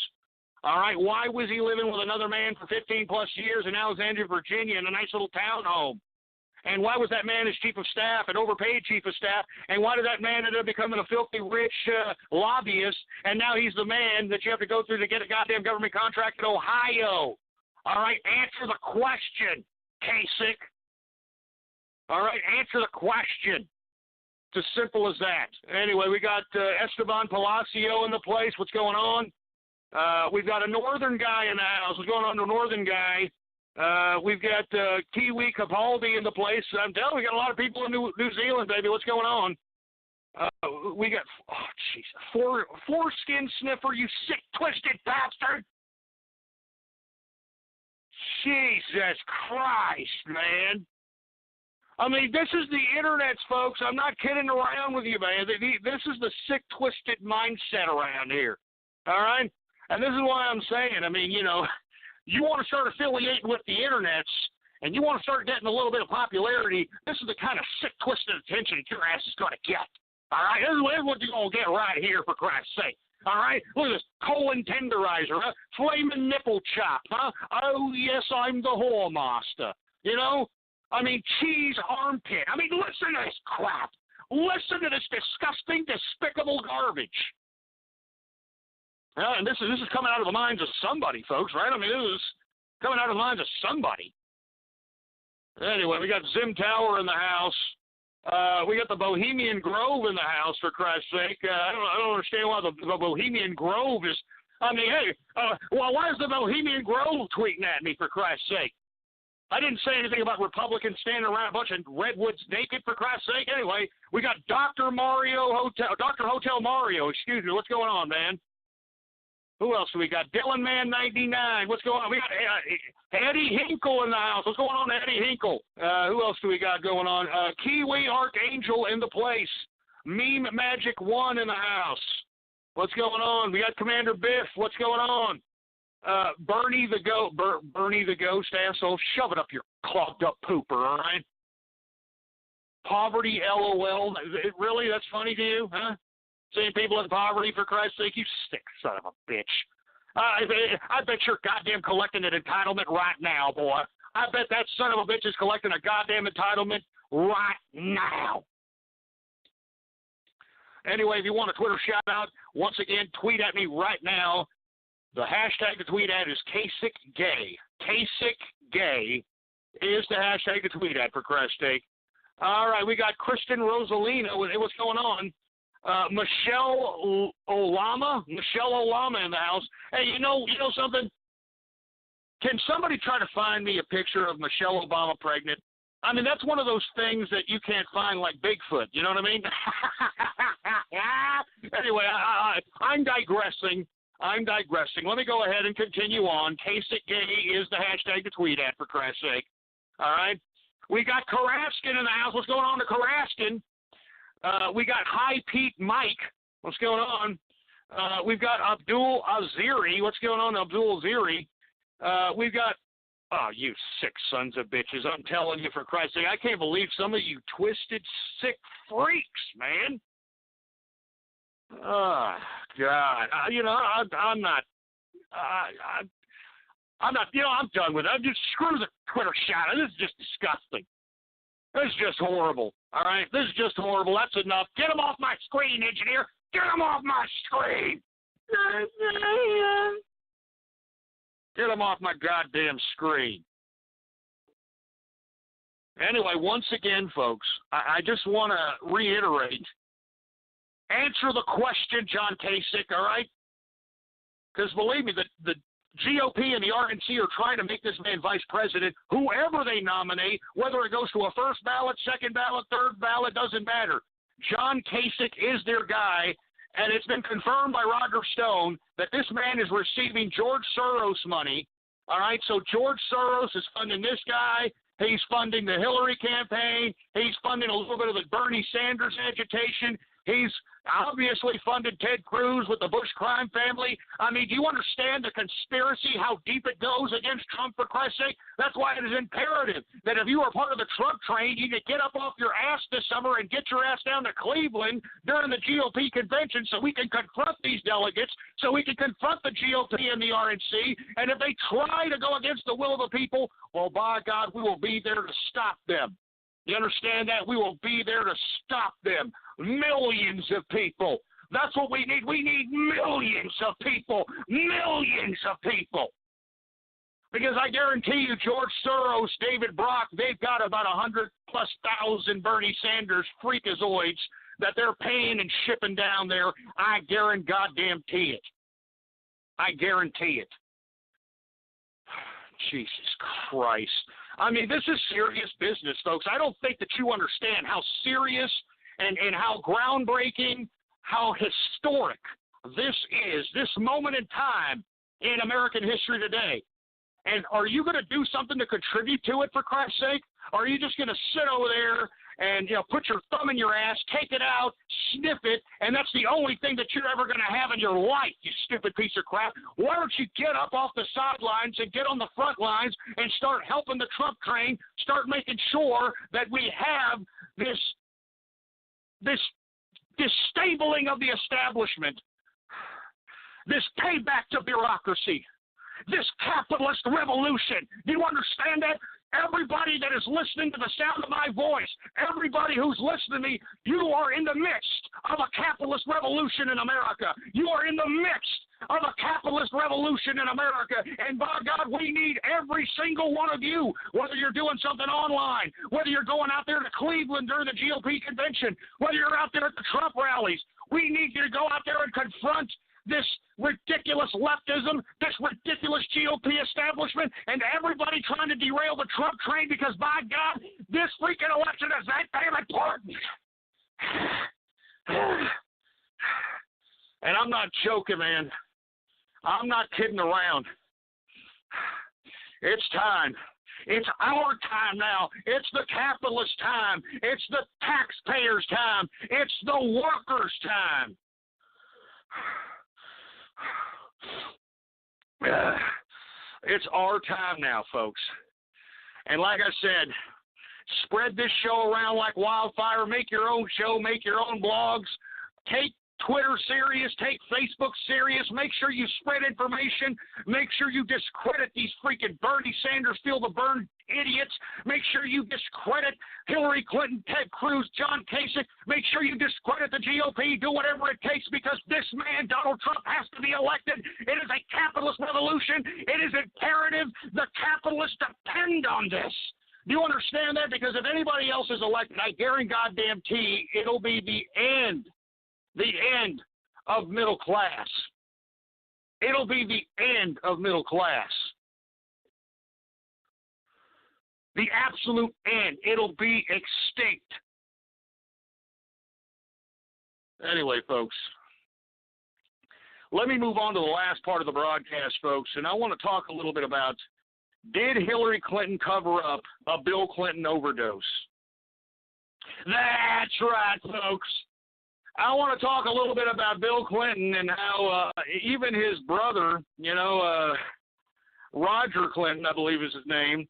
All right, why was he living with another man for 15-plus years in Alexandria, Virginia, in a nice little townhome? And why was that man his chief of staff, an overpaid chief of staff? And why did that man end up becoming a filthy rich lobbyist? And now he's the man that you have to go through to get a goddamn government contract in Ohio. All right, answer the question, Kasich. All right, answer the question. It's as simple as that. Anyway, we got Esteban Palacio in the place. What's going on? We've got a northern guy in the house. What's going on, the northern guy? We've got Kiwi Capaldi in the place. I'm telling you, we got a lot of people in New Zealand, baby. What's going on? We got, foreskin sniffer, you sick, twisted bastard. Jesus Christ, man. I mean, this is the internet, folks. I'm not kidding around with you, man. This is the sick, twisted mindset around here. All right? And this is why I'm saying, I mean, you know, you want to start affiliating with the internets and you want to start getting a little bit of popularity, this is the kind of sick, twisted attention that your ass is going to get. All right? This is what you're going to get right here, for Christ's sake. All right? Look at this. Colon tenderizer, huh? Flaming nipple chop, huh? Oh, yes, I'm the whore master. You know? I mean, cheese armpit. I mean, listen to this crap. Listen to this disgusting, despicable garbage. And this is coming out of the minds of somebody, folks, right? I mean, this is coming out of the minds of somebody. Anyway, we got Zim Tower in the house. We got the Bohemian Grove in the house, for Christ's sake. I don't understand why the Bohemian Grove is. I mean, hey, well, why is the Bohemian Grove tweeting at me, for Christ's sake? I didn't say anything about Republicans standing around a bunch of redwoods naked, for Christ's sake. Anyway, we got Dr. Hotel Mario. Excuse me. What's going on, man? Who else do we got? Dylan Man 99. What's going on? We got Eddie Hinkle in the house. What's going on, Eddie Hinkle? Who else do we got going on? Kiwi Archangel in the place. Meme Magic 1 in the house. What's going on? We got Commander Biff. What's going on? Bernie the Ghost asshole. Shove it up your clogged up pooper, all right? Poverty LOL. Really? That's funny to you, huh? Seeing people in poverty, for Christ's sake, you sick son of a bitch. I bet you're goddamn collecting an entitlement right now, boy. I bet that son of a bitch is collecting a goddamn entitlement right now. Anyway, if you want a Twitter shout-out, once again, tweet at me right now. The hashtag to tweet at is KSICGay. KSICGay is the hashtag to tweet at, for Christ's sake. All right, we got Kristen Rosalino. What's going on? Michelle Olama in the house. Hey, you know something? Can somebody try to find me a picture of Michelle Obama pregnant? I mean, that's one of those things that you can't find like Bigfoot. You know what I mean? Anyway, I'm digressing. Let me go ahead and continue on. KSICGay is the hashtag to tweet at, for Christ's sake. All right? We got Karaskin in the house. What's going on to Karaskin? We got High Pete Mike. What's going on? We've got Abdul Aziri. What's going on, Abdul Aziri? We've got, oh, you sick sons of bitches. I'm telling you, for Christ's sake, I can't believe some of you twisted, sick freaks, man. Oh, God. I'm not, I'm done with it. Just screw the Twitter shout. This is just disgusting. This is just horrible. All right? This is just horrible. That's enough. Get them off my screen, engineer. Get them off my screen. Get them off my goddamn screen. Anyway, once again, folks, I just want to reiterate. Answer the question, John Kasich, all right? Because believe me, the GOP and the RNC are trying to make this man vice president. Whoever they nominate, whether it goes to a first ballot, second ballot, third ballot, doesn't matter. John Kasich is their guy, and it's been confirmed by Roger Stone that this man is receiving George Soros money. All right, so George Soros is funding this guy. He's funding the Hillary campaign. He's funding a little bit of the Bernie Sanders agitation. He's obviously funded Ted Cruz with the Bush crime family. I mean, do you understand the conspiracy, how deep it goes against Trump, for Christ's sake? That's why it is imperative that if you are part of the Trump train, you need to get up off your ass this summer and get your ass down to Cleveland during the GOP convention so we can confront these delegates, so we can confront the GOP and the RNC. And if they try to go against the will of the people, well, by God, we will be there to stop them. You understand that? We will be there to stop them. Millions of people. That's what we need. We need millions of people. Millions of people. Because I guarantee you, George Soros, David Brock, they've got about 100,000+ Bernie Sanders freakazoids that they're paying and shipping down there. I guarantee it. I guarantee it. Jesus Christ. I mean, this is serious business, folks. I don't think that you understand how serious and how groundbreaking, how historic this is, this moment in time in American history today. And are you going to do something to contribute to it, for Christ's sake? Or are you just going to sit over there and, put your thumb in your ass, take it out, sniff it, and that's the only thing that you're ever going to have in your life, you stupid piece of crap? Why don't you get up off the sidelines and get on the front lines and start helping the Trump train, start making sure that we have this stabling of the establishment, this payback to bureaucracy, this capitalist revolution. Do you understand that? Everybody that is listening to the sound of my voice, everybody who's listening to me, you are in the midst of a capitalist revolution in America. You are in the midst of a capitalist revolution in America. And by God, we need every single one of you, whether you're doing something online, whether you're going out there to Cleveland during the GOP convention, whether you're out there at the Trump rallies. We need you to go out there and confront this ridiculous leftism, this ridiculous GOP establishment, and everybody trying to derail the Trump train because, by God, this freaking election is that damn important. And I'm not joking, man. I'm not kidding around. It's time. It's our time now. It's the capitalist time. It's the taxpayers' time. It's the workers' time. It's our time now, folks. And like I said, spread this show around like wildfire. Make your own show. Make your own blogs. Take Twitter serious, take Facebook serious, make sure you spread information, make sure you discredit these freaking Bernie Sanders, feel the burn idiots, make sure you discredit Hillary Clinton, Ted Cruz, John Kasich, make sure you discredit the GOP, do whatever it takes because this man, Donald Trump, has to be elected. It is a capitalist revolution. It is imperative the capitalists depend on this. Do you understand that? Because if anybody else is elected, I guarantee it'll be the end of middle class. It'll be the end of middle class. The absolute end. It'll be extinct. Anyway, folks, let me move on to the last part of the broadcast, folks, and I want to talk a little bit about, did Hillary Clinton cover up a Bill Clinton overdose? That's right, folks. I want to talk a little bit about Bill Clinton and how even his brother, Roger Clinton, I believe is his name,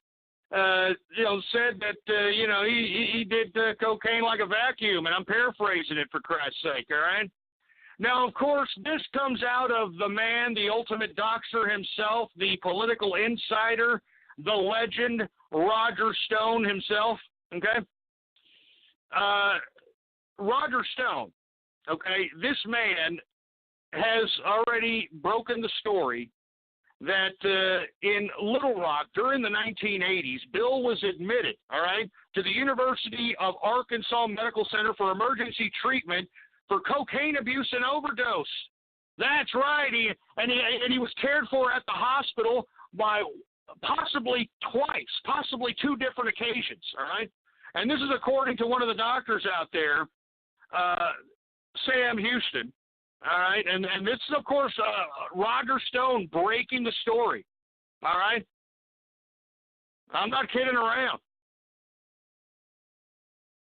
said that, he did cocaine like a vacuum, and I'm paraphrasing it for Christ's sake, all right? Now, of course, this comes out of the man, the ultimate doxer himself, the political insider, the legend, Roger Stone himself, okay? Roger Stone, okay, this man has already broken the story that in Little Rock during the 1980s, Bill was admitted, all right, to the University of Arkansas Medical Center for emergency treatment for cocaine abuse and overdose. That's right. He was cared for at the hospital by possibly twice, possibly two different occasions, all right? And this is according to one of the doctors out there, Sam Houston, all right? And this is, of course, Roger Stone breaking the story, all right? I'm not kidding around.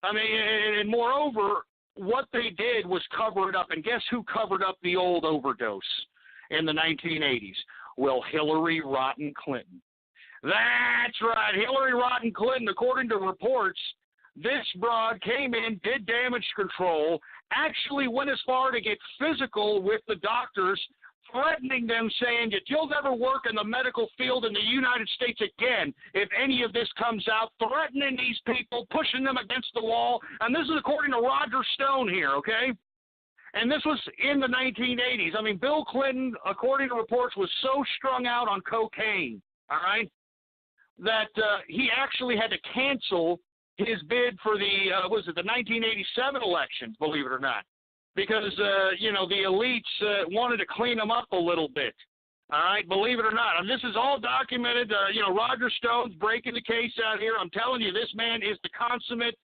I mean, and moreover, what they did was cover it up. And guess who covered up the old overdose in the 1980s? Well, Hillary Rotten Clinton. That's right, Hillary Rotten Clinton. According to reports, this broad came in, did damage control, actually went as far to get physical with the doctors, threatening them, saying that you'll never work in the medical field in the United States again if any of this comes out, threatening these people, pushing them against the wall. And this is according to Roger Stone here, okay? And this was in the 1980s. I mean, Bill Clinton, according to reports, was so strung out on cocaine, all right, that he actually had to cancel his bid for the 1987 elections, believe it or not, because, the elites wanted to clean them up a little bit. All right, believe it or not. And this is all documented. Roger Stone's breaking the case out here. I'm telling you, this man is the consummate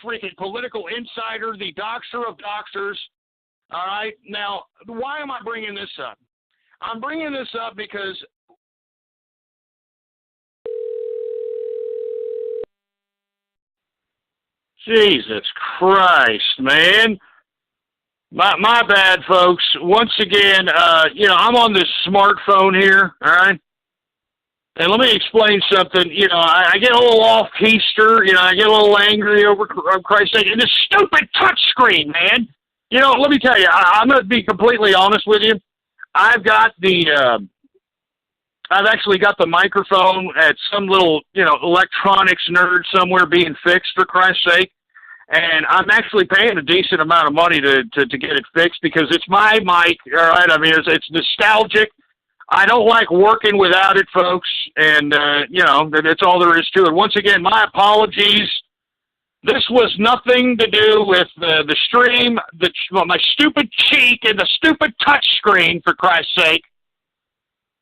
freaking political insider, the doxer of doxers. All right, now, why am I bringing this up? I'm bringing this up because Jesus Christ, man. My bad, folks. Once again, I'm on this smartphone here, all right? And let me explain something. I get a little off-keister. I get a little angry over Christ's sake. And this stupid touchscreen, man. Let me tell you, I'm going to be completely honest with you. I've actually got the microphone at some little, electronics nerd somewhere being fixed, for Christ's sake. And I'm actually paying a decent amount of money to get it fixed because it's my mic, all right? I mean, it's nostalgic. I don't like working without it, folks. And, that's all there is to it. Once again, my apologies. This was nothing to do with the stream, my stupid cheek, and the stupid touch screen, for Christ's sake.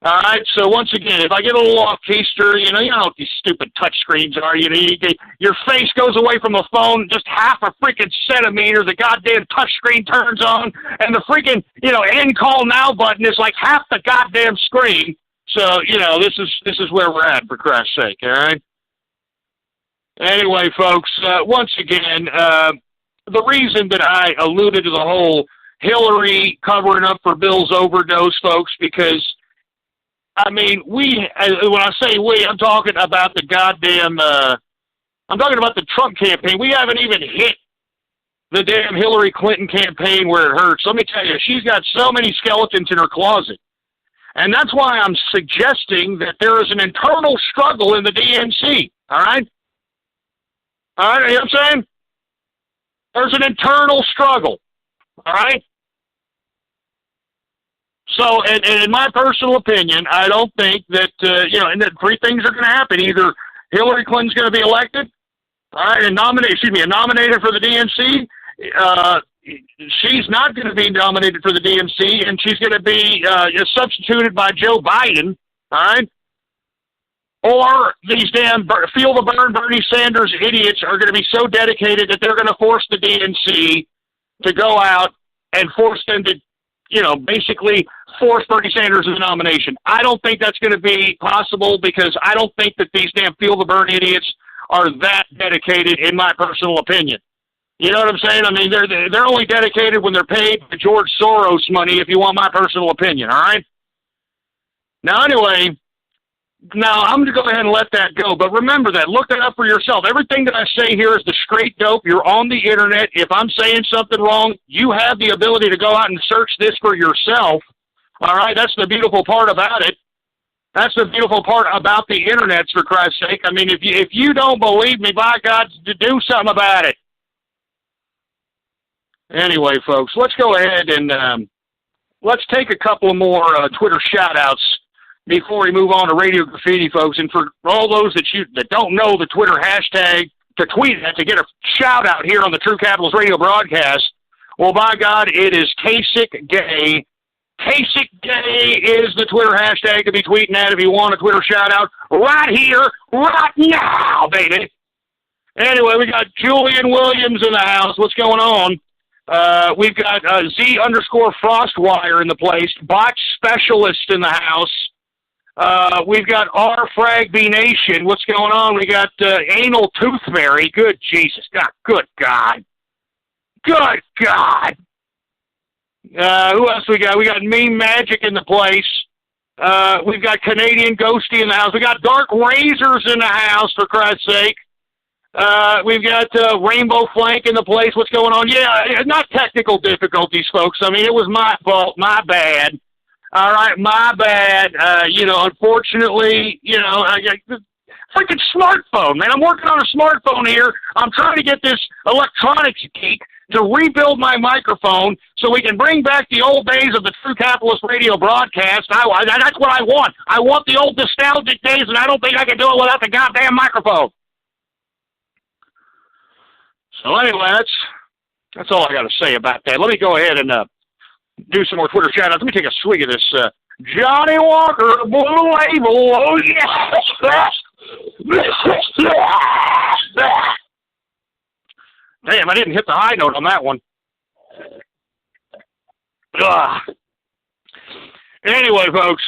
All right, so once again, if I get a little off-keister, you know what these stupid touch screens are. Your face goes away from the phone just half a freaking centimeter, the goddamn touch screen turns on, and the freaking, end call now button is like half the goddamn screen. So, this is where we're at, for Christ's sake, all right? Anyway, folks, once again, the reason that I alluded to the whole Hillary covering up for Bill's overdose, folks, because I mean, when I say we, I'm talking about I'm talking about the Trump campaign. We haven't even hit the damn Hillary Clinton campaign where it hurts. Let me tell you, she's got so many skeletons in her closet. And that's why I'm suggesting that there is an internal struggle in the DNC, all right? All right, you know what I'm saying? There's an internal struggle, all right? So, and in my personal opinion, I don't think that, and that three things are going to happen. Either Hillary Clinton's going to be elected, all right, and nominated for the DNC. She's not going to be nominated for the DNC, and she's going to be substituted by Joe Biden, all right? Or these damn feel the burn Bernie Sanders idiots are going to be so dedicated that they're going to force the DNC to go out and force them to, basically force Bernie Sanders' nomination. I don't think that's going to be possible because I don't think that these damn feel the burn idiots are that dedicated, in my personal opinion. You know what I'm saying? I mean, they're only dedicated when they're paid the George Soros money, if you want my personal opinion, all right? Now, anyway, I'm going to go ahead and let that go. But remember that. Look that up for yourself. Everything that I say here is the straight dope. You're on the Internet. If I'm saying something wrong, you have the ability to go out and search this for yourself, all right? That's the beautiful part about it. That's the beautiful part about the Internet, for Christ's sake. I mean, if you don't believe me, by God, do something about it. Anyway, folks, let's go ahead and let's take a couple more Twitter shout-outs before we move on to Radio Graffiti, folks. And for all those that don't know the Twitter hashtag to tweet at to get a shout-out here on the True Capitalist Radio broadcast, well, by God, it is KSICGay. KSICGay is the Twitter hashtag to be tweeting at if you want a Twitter shout-out right here, right now, baby. Anyway, we got Julian Williams in the house. What's going on? We've got Z_Frostwire in the place, Botch Specialist in the house. We've got R-Frag-B Nation. What's going on? We got Anal Toothberry. Good Jesus. God, good God. Good God. Who else we got? We got Meme Magic in the place. We've got Canadian Ghosty in the house. We got Dark Razors in the house, for Christ's sake. We've got Rainbow Flank in the place. What's going on? Yeah, not technical difficulties, folks. I mean, it was my fault. My bad. All right, my bad. Unfortunately, freaking smartphone, man. I'm working on a smartphone here. I'm trying to get this electronics geek to rebuild my microphone so we can bring back the old days of the True Capitalist Radio broadcast. That's what I want. I want the old nostalgic days, and I don't think I can do it without the goddamn microphone. So anyway, that's all I got to say about that. Let me go ahead and do some more Twitter shout-outs. Let me take a swig of this Johnny Walker Blue Label. Oh, yes! Damn, I didn't hit the high note on that one. Ugh. Anyway, folks,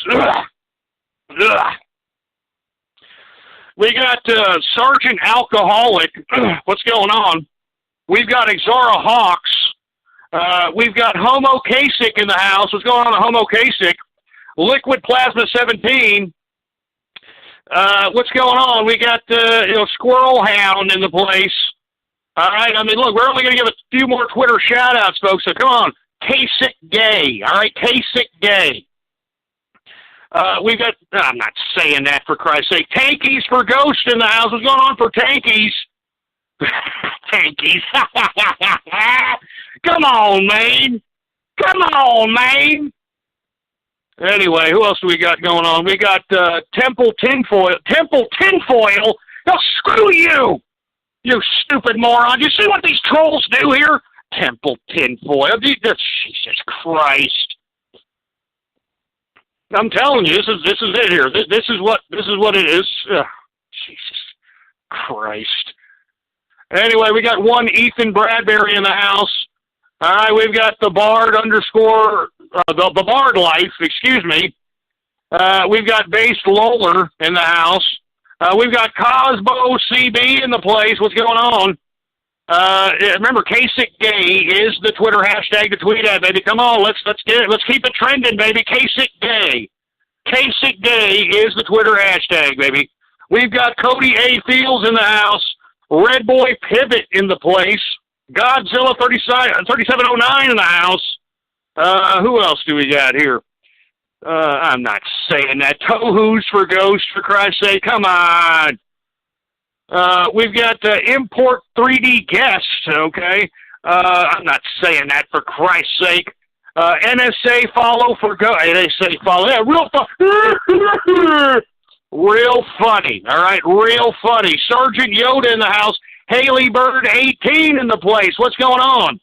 we got Sergeant Alcoholic. What's going on? We've got Exara Hawks. We've got Homo Kasich in the house. What's going on, Homo Kasich? Liquid Plasma 17. What's going on? We got Squirrel Hound in the place. All right. I mean, look, we're only going to give a few more Twitter shout-outs, folks. So come on, KSICGay. All right, KSICGay. We've got. I'm not saying that, for Christ's sake. Tankies for Ghost in the house. What's going on for Tankies? Tankies. Come on, man. Come on, man. Anyway, who else do we got going on? We got Temple Tinfoil. Temple Tinfoil? No, screw you, you stupid moron. You see what these trolls do here? Temple Tinfoil. Jesus Christ. I'm telling you, this is it here. This is what it is. Jesus Christ. Anyway, we got one Ethan Bradbury in the house. All right, we've got the Bard the Bard Life, excuse me. We've got Base Loler in the house. We've got Cosbo CB in the place. What's going on? Remember, KSICGay is the Twitter hashtag to tweet at, baby. Come on, let's get it. Let's keep it trending, baby. KSICGay. KSICGay is the Twitter hashtag, baby. We've got Cody A. Fields in the house. Red Boy Pivot in the place. Godzilla 3709 in the house. Who else do we got here? I'm not saying that. Tohu's for Ghost, for Christ's sake. Come on. We've got Import 3D Guest, okay? I'm not saying that, for Christ's sake. NSA follow for Ghost. NSA follow. Yeah, real fun. Real funny, all right? Real funny. Sergeant Yoda in the house. Haley Bird 18 in the place. What's going on?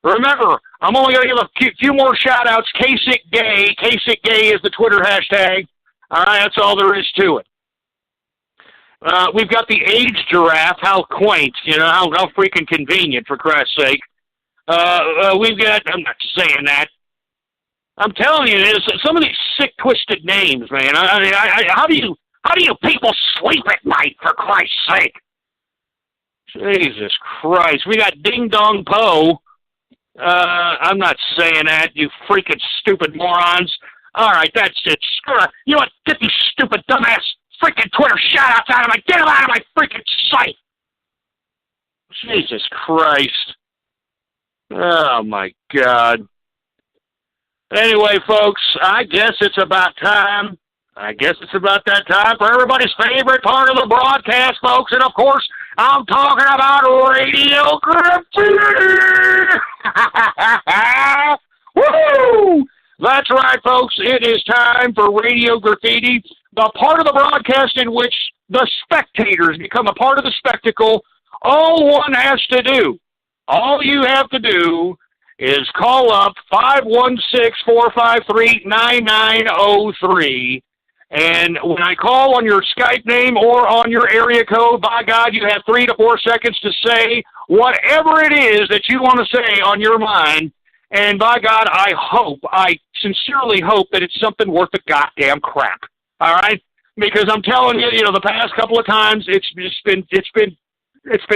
Remember, I'm only going to give a few more shout-outs. Kasich Gay. Kasich Gay is the Twitter hashtag. All right, that's all there is to it. We've got the age giraffe. How quaint, how freaking convenient, for Christ's sake. We've got, I'm not saying that. I'm telling you, some of these sick, twisted names, man. How do you people sleep at night, for Christ's sake? Jesus Christ. We got Ding Dong Po. I'm not saying that, you freaking stupid morons. All right, that's it. Screw it. You know what? Get these stupid, dumbass, freaking Twitter shout-outs out of my... Get them out of my freaking sight. Jesus Christ. Oh, my God. Anyway, folks, I guess it's about time. I guess it's about that time for everybody's favorite part of the broadcast, folks. And, of course, I'm talking about Radio Graffiti. Woo! That's right, folks. It is time for Radio Graffiti, the part of the broadcast in which the spectators become a part of the spectacle. All one has to do, all you have to do is call up 516-453-9903. And when I call on your Skype name or on your area code, by God, you have 3 to 4 seconds to say whatever it is that you want to say on your mind. And by God, I sincerely hope that it's something worth the goddamn crap. All right? Because I'm telling you, the past couple of times it's been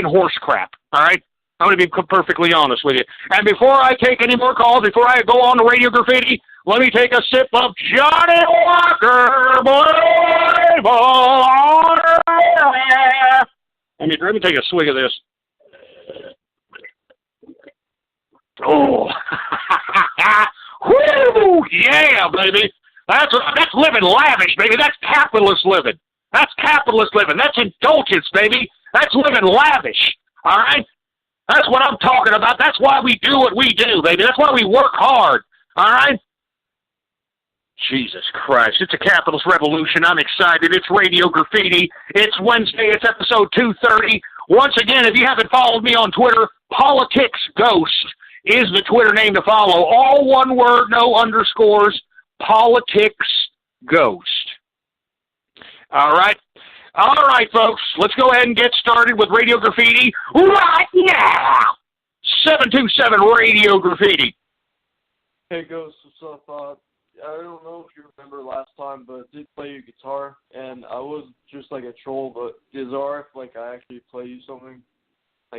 horse crap. All right? I'm going to be perfectly honest with you. And before I take any more calls, before I go on to Radio Graffiti, let me take a sip of Johnny Walker. Let me take a swig of this. Oh, whoo, yeah, baby. That's living lavish, baby. That's capitalist living. That's capitalist living. That's indulgence, baby. That's living lavish. All right? That's what I'm talking about. That's why we do what we do, baby. That's why we work hard. All right? Jesus Christ. It's a capitalist revolution. I'm excited. It's Radio Graffiti. It's Wednesday. It's episode 230. Once again, if you haven't followed me on Twitter, Politics Ghost is the Twitter name to follow. All one word, no underscores. Politics Ghost. All right. All right, folks. Let's go ahead and get started with Radio Graffiti right now. 727 Radio Graffiti. Hey, Ghost. What's up? I don't know if you remember last time, but I did play you guitar, and I was just like a troll, but is it alright if I actually play you something?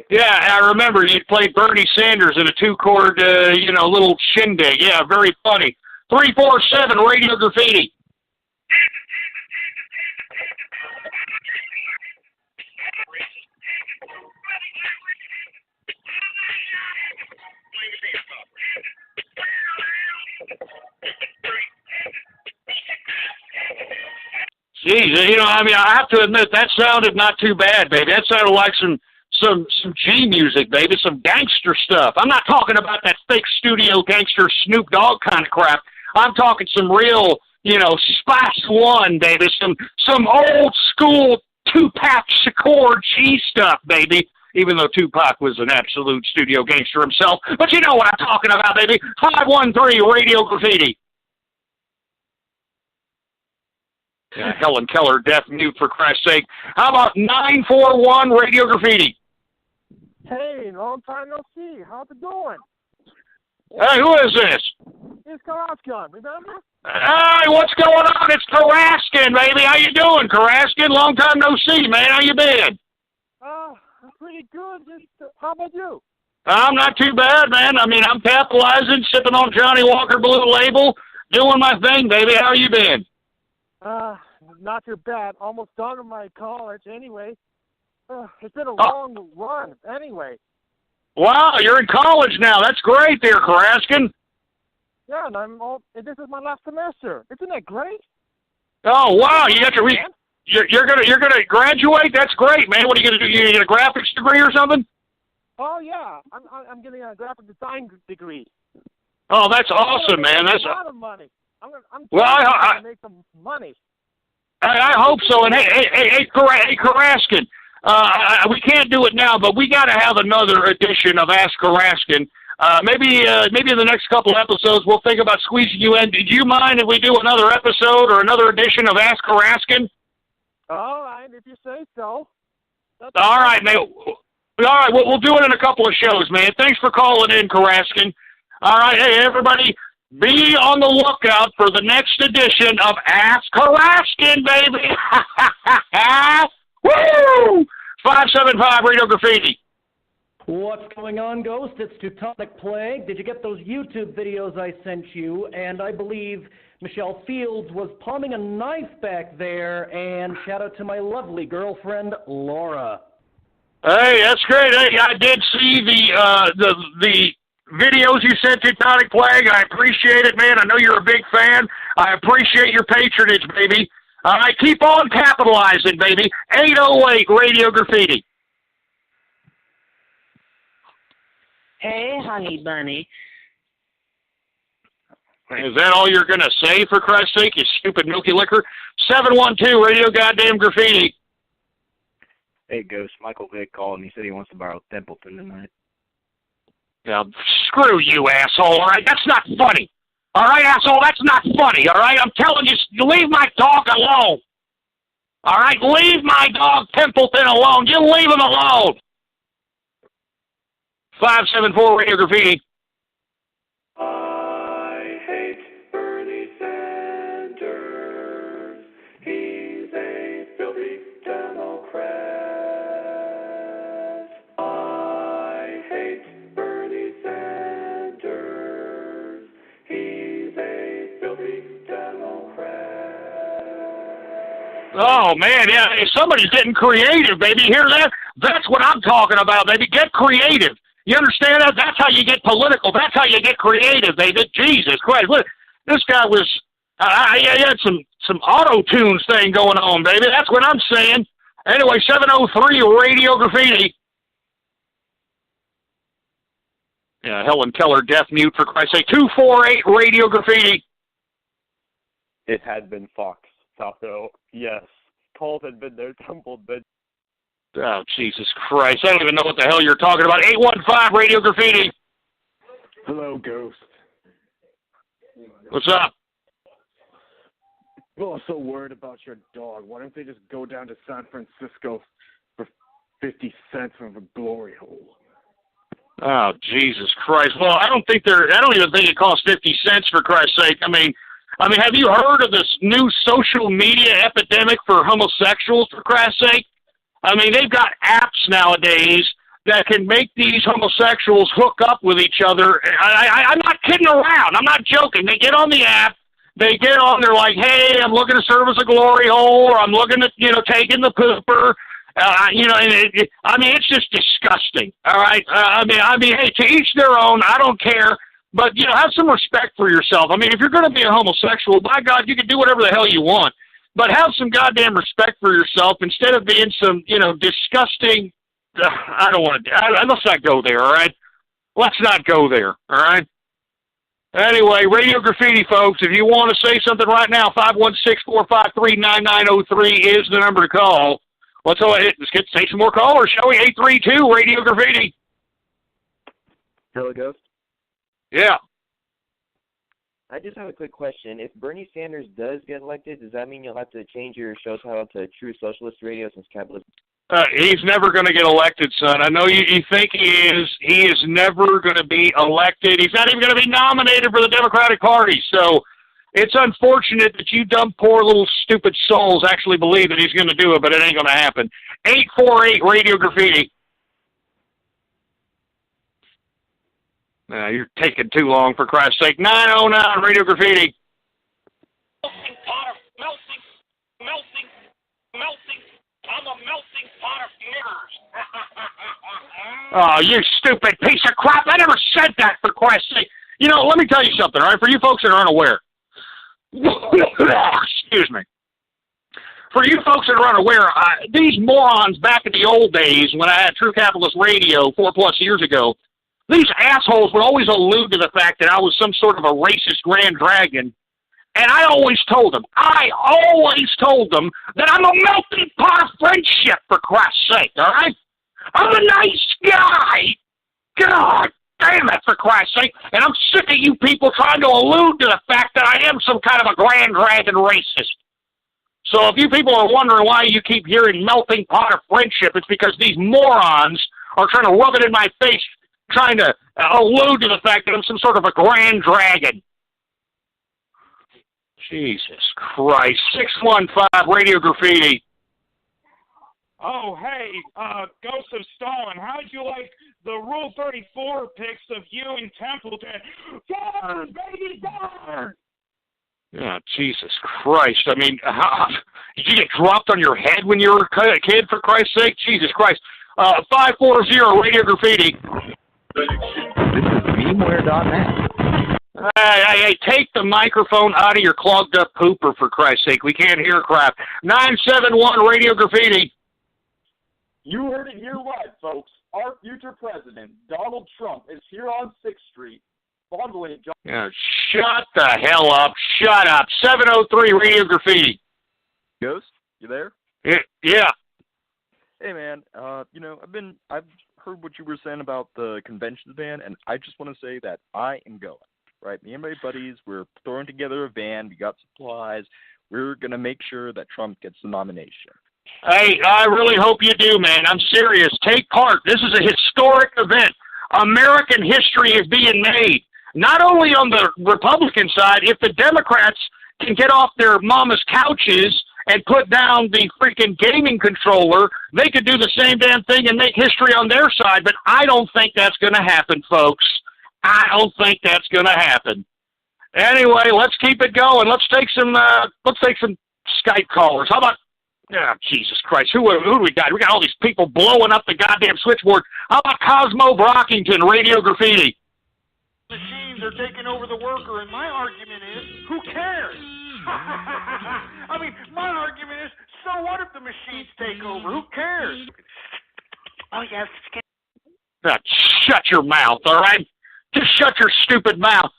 Yeah, I remember you played Bernie Sanders in a 2-chord, little shindig. Yeah, very funny. 347 Radio Graffiti. Jeez, I have to admit, that sounded not too bad, baby. That sounded like some G music, baby, some gangster stuff. I'm not talking about that fake studio gangster Snoop Dogg kind of crap. I'm talking some real, Spice One, baby, some old school Tupac Shakur G stuff, baby. Even though Tupac was an absolute studio gangster himself. But you know what I'm talking about, baby. 513 Radio Graffiti. Helen Keller, deaf mute, for Christ's sake. How about 941 Radio Graffiti? Hey, long time no see. How's it going? Hey, who is this? It's Karaskin, remember? Hey, what's going on? It's Karaskin, baby. How you doing, Karaskin? Long time no see, man. How you been? I'm pretty good. How about you? I'm not too bad, man. I'm capitalizing, sipping on Johnny Walker Blue Label, doing my thing, baby. How you been? Not too bad. Almost done with my college anyway. It's been a long run anyway. Wow, you're in college now. That's great there, Karaskin. Yeah, and this is my last semester. Isn't that great? Oh, wow, you got you're gonna graduate? That's great, man. What are you gonna do? You get a graphics degree or something? Oh yeah, I'm getting a graphic design degree. Oh, that's awesome, man. That's a lot of money. I'm well, trying to make some money. I hope so. And hey, Karaskin, we can't do it now, but we got to have another edition of Ask Karaskin. Maybe in the next couple episodes we'll think about squeezing you in. Do you mind if we do another episode or another edition of Ask Karaskin? All right, if you say so. All right, man. All right, we'll do it in a couple of shows, man. Thanks for calling in, Karaskin. All right, hey, everybody, be on the lookout for the next edition of Ask Karaskin, baby. Woo! 575 Radio Graffiti. What's going on, Ghost? It's Teutonic Plague. Did you get those YouTube videos I sent you? And I believe Michelle Fields was palming a knife back there. And shout out to my lovely girlfriend, Laura. Hey, that's great. Hey, I did see the videos you sent to Teutonic Plague. I appreciate it, man. I know you're a big fan. I appreciate your patronage, baby. All right, keep on capitalizing, baby. 808 Radio Graffiti. Hey, honey bunny. Is that all you're going to say, for Christ's sake, you stupid milky liquor? 712 Radio Goddamn Graffiti. Hey, Ghost. Michael Vick called and he said he wants to borrow Templeton tonight. Now, screw you, asshole, all right? That's not funny. All right, asshole, that's not funny, all right? I'm telling you, leave my dog alone. All right, leave my dog Templeton alone. You leave him alone. 574 Radio Graffiti. I hate Bernie Sanders. He's a filthy Democrat. I hate Bernie Sanders. He's a filthy Democrat. Oh, man, yeah, hey, somebody's getting creative, baby. Hear that? That's what I'm talking about, baby. Get creative. You understand that? That's how you get political. That's how you get creative, baby. Jesus Christ. Look, this guy was, he had some auto-tunes thing going on, baby. That's what I'm saying. Anyway, 703 Radio Graffiti. Yeah, Helen Keller, deaf mute, for Christ's sake. 248 Radio Graffiti. It had been Fox, Taco. Yes. Colt had been there, tumbled, but... Oh, Jesus Christ. I don't even know what the hell you're talking about. 815 Radio Graffiti. Hello, Ghost. What's up? I'm also worried about your dog. Why don't they just go down to San Francisco for 50 cents from a glory hole? Oh, Jesus Christ. Well, I don't even think it costs 50 cents, for Christ's sake. I mean, have you heard of this new social media epidemic for homosexuals, for Christ's sake? I mean, they've got apps nowadays that can make these homosexuals hook up with each other. I'm not kidding around. I'm not joking. They get on the app. They get on. They're like, hey, I'm looking to service a glory hole, or I'm looking to, take in the pooper. It's just disgusting. All right. Hey, to each their own. I don't care. But, have some respect for yourself. I mean, if you're going to be a homosexual, by God, you can do whatever the hell you want. But have some goddamn respect for yourself instead of being some, disgusting. I don't want to. Let's not go there, all right? Let's not go there, all right? Anyway, Radio Graffiti, folks, if you want to say something right now, 516-453-9903 is the number to call. Let's take some more callers, shall we? 832 Radio Graffiti. Hello, Ghost. Yeah. I just have a quick question. If Bernie Sanders does get elected, does that mean you'll have to change your show title to True Socialist Radio since capitalism? He's never going to get elected, son. I know you think he is. He is never going to be elected. He's not even going to be nominated for the Democratic Party. So it's unfortunate that you dumb, poor little stupid souls actually believe that he's going to do it, but it ain't going to happen. 848 Radio Graffiti. You're taking too long, for Christ's sake. 909 Radio Graffiti. Melting. I'm a melting pot of niggers. Oh, you stupid piece of crap. I never said that, for Christ's sake. You know, let me tell you something, all right? For you folks that are unaware. Excuse me. For you folks that are unaware, these morons back in the old days when I had True Capitalist Radio 4+ years ago, these assholes would always allude to the fact that I was some sort of a racist grand dragon. And I always told them that I'm a melting pot of friendship, for Christ's sake, all right? I'm a nice guy. God damn it, for Christ's sake. And I'm sick of you people trying to allude to the fact that I am some kind of a grand dragon racist. So if you people are wondering why you keep hearing melting pot of friendship, it's because these morons are trying to rub it in my face, trying to allude to the fact that I'm some sort of a grand dragon. Jesus Christ. 615 Radio Graffiti. Oh, hey, Ghost of Stalin, how'd you like the Rule 34 pics of you and Templeton? Burn, baby, burn! Oh, Jesus Christ. I mean, did you get dropped on your head when you were a kid, for Christ's sake? Jesus Christ. 540 Radio Graffiti. This is memeware.net. Hey, take the microphone out of your clogged up pooper, for Christ's sake. We can't hear crap. 971 Radio Graffiti. You heard it here live, folks. Our future president, Donald Trump, is here on 6th Street. Fondling John. Yeah, shut the hell up. Shut up. 703 Radio Graffiti. Ghost, you there? Yeah. Hey, man. I've heard what you were saying about the conventions ban, and I just want to say that I am going. Right, me and my buddies, we're throwing together a van. We got supplies. We're gonna make sure that Trump gets the nomination. Hey, I really hope you do, man. I'm serious. Take part. This is a historic event. American history is being made. Not only on the Republican side, if the Democrats can get off their mama's couches and put down the freaking gaming controller, they could do the same damn thing and make history on their side, but I don't think that's going to happen, folks. I don't think that's going to happen. Anyway, let's keep it going. Let's take some Skype callers. How about, Jesus Christ, who do we got? We got all these people blowing up the goddamn switchboard. How about Cosmo Brockington, Radio Graffiti? Machines are taking over the worker, and my argument is, who cares? I mean, my argument is, so what if the machines take over? Who cares? Oh, yes. Shut your mouth, all right? Just shut your stupid mouth.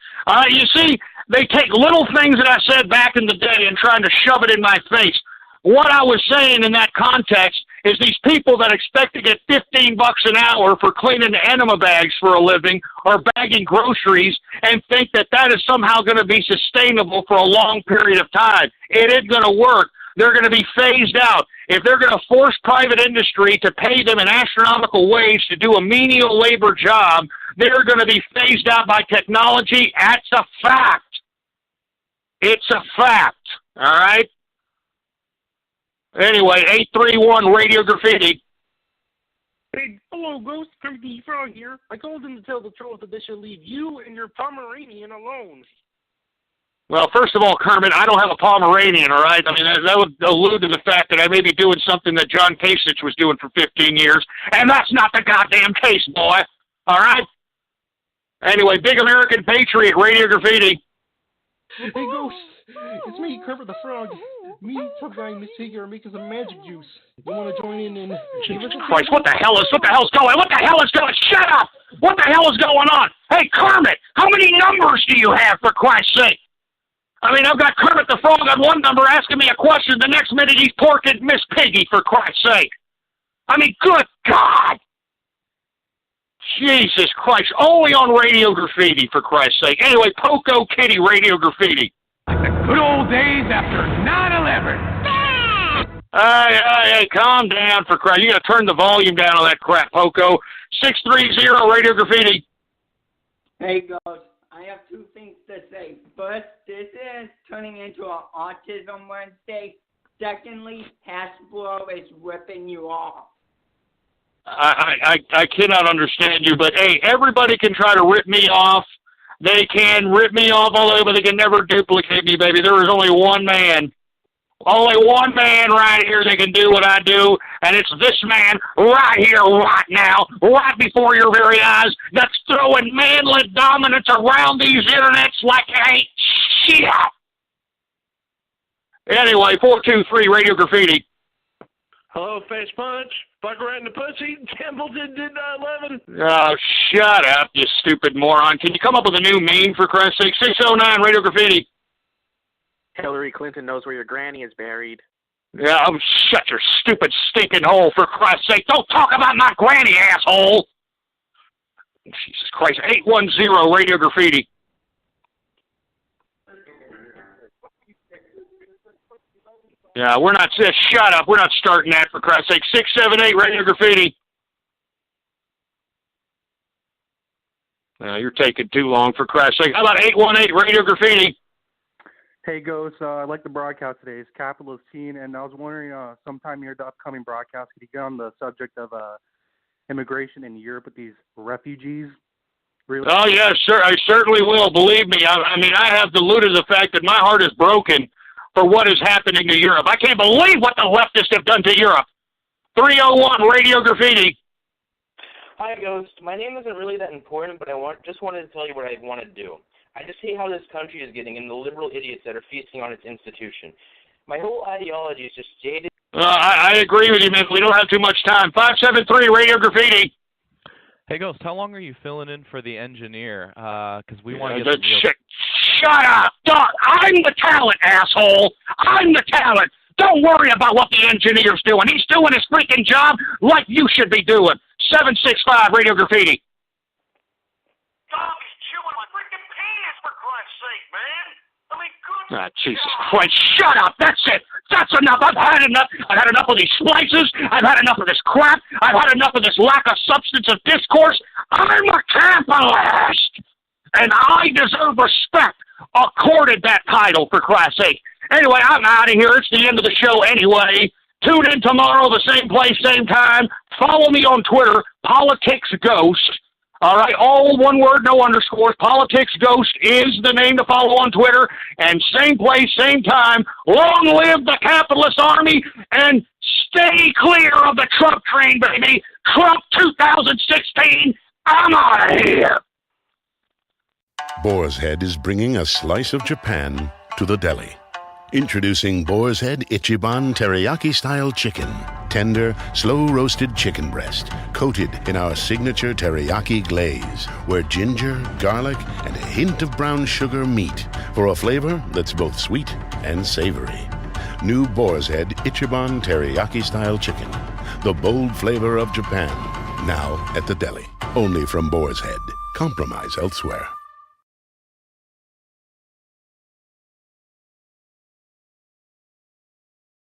You see, they take little things that I said back in the day and trying to shove it in my face. What I was saying in that context is these people that expect to get $15 an hour for cleaning enema bags for a living or bagging groceries and think that that is somehow going to be sustainable for a long period of time. It isn't going to work. They're going to be phased out. If they're going to force private industry to pay them an astronomical wage to do a menial labor job, they're going to be phased out by technology. That's a fact. It's a fact. All right? Anyway, 831 Radio Graffiti. Hey, hello, Ghost. Kirby Frog here. I called in to tell the trolls that they should leave you and your Pomeranian alone. Well, first of all, Kermit, I don't have a Pomeranian, all right? I mean, that would allude to the fact that I may be doing something that John Kasich was doing for 15 years, and that's not the goddamn case, boy. All right? Anyway, Big American Patriot, Radio Graffiti. Hey, Ghost. It's me, Kermit the Frog. Me, Tough Guy, and Miss Tigger are making some magic juice. You want to join in and... Jesus Christ, what the hell's going? What the hell is going? Shut up! What the hell is going on? Hey, Kermit, how many numbers do you have, for Christ's sake? I mean, I've got Kermit the Frog on one number asking me a question. The next minute he's porking Miss Piggy, for Christ's sake. I mean, good God! Jesus Christ, only on Radio Graffiti, for Christ's sake. Anyway, Poco Kitty, Radio Graffiti. Like the good old days after 9/11. Hey, calm down, for Christ. You got to turn the volume down on that crap, Poco. 630 Radio Graffiti. Hey, Ghost. I have two things to say. First, this is turning into an Autism Wednesday. Secondly, Hasbro is ripping you off. I cannot understand you, but hey, everybody can try to rip me off. They can rip me off all over, but they can never duplicate me, baby. There is only one man, Only one man right here that can do what I do, and it's this man right here, right now, right before your very eyes, that's throwing manly dominance around these internets like it ain't shit. Anyway, 423 Radio Graffiti. Hello, Face Punch. Fuck right in the pussy. Templeton did 9/11. Oh, shut up, you stupid moron. Can you come up with a new meme, for Christ's sake? 609 Radio Graffiti. Hillary Clinton knows where your granny is buried. Yeah, oh, shut your stupid stinking hole, for Christ's sake. Don't talk about my granny, asshole. Jesus Christ. 810 Radio Graffiti. Yeah, we're not, shut up. We're not starting that, for Christ's sake. 678 Radio Graffiti. You're taking too long, for Christ's sake. How about 818 Radio Graffiti? Hey, Ghost, I like the broadcast today. It's Capitalist Teen, and I was wondering, sometime near the upcoming broadcast, could you get on the subject of immigration in Europe with these refugees? Really? Oh, yeah, sure. I certainly will. Believe me. I mean, I have diluted the fact that my heart is broken for what is happening to Europe. I can't believe what the leftists have done to Europe. 301 Radio Graffiti. Hi, Ghost. My name isn't really that important, but just wanted to tell you what I want to do. I just hate how this country is getting and the liberal idiots that are feasting on its institution. My whole ideology is just jaded. I agree with you, man. We don't have too much time. 573 Radio Graffiti. Hey, Ghost, how long are you filling in for the engineer? Because we want to get some real... Shut up! I'm the talent, asshole! I'm the talent! Don't worry about what the engineer's doing. He's doing his freaking job like you should be doing. 765 Radio Graffiti. Dog's chewing my freaking pants, for Christ's sake, man. I mean, good Ah, Jesus Christ, shut up! That's it! That's enough! I've had enough! I've had enough of these splices! I've had enough of this crap! I've had enough of this lack of substance of discourse! I'm a capitalist! And I deserve respect accorded that title, for Christ's sake. Anyway, I'm out of here. It's the end of the show anyway. Tune in tomorrow, the same place, same time. Follow me on Twitter, Politics Ghost. All right, all one word, no underscores. Politics Ghost is the name to follow on Twitter. And same place, same time. Long live the capitalist army, and stay clear of the Trump train, baby. Trump 2016, I'm out of here. Boar's Head is bringing a slice of Japan to the deli. Introducing Boar's Head Ichiban Teriyaki-style chicken. Tender, slow-roasted chicken breast, coated in our signature teriyaki glaze, where ginger, garlic, and a hint of brown sugar meet for a flavor that's both sweet and savory. New Boar's Head Ichiban Teriyaki-style chicken. The bold flavor of Japan. Now at the deli. Only from Boar's Head. Compromise elsewhere.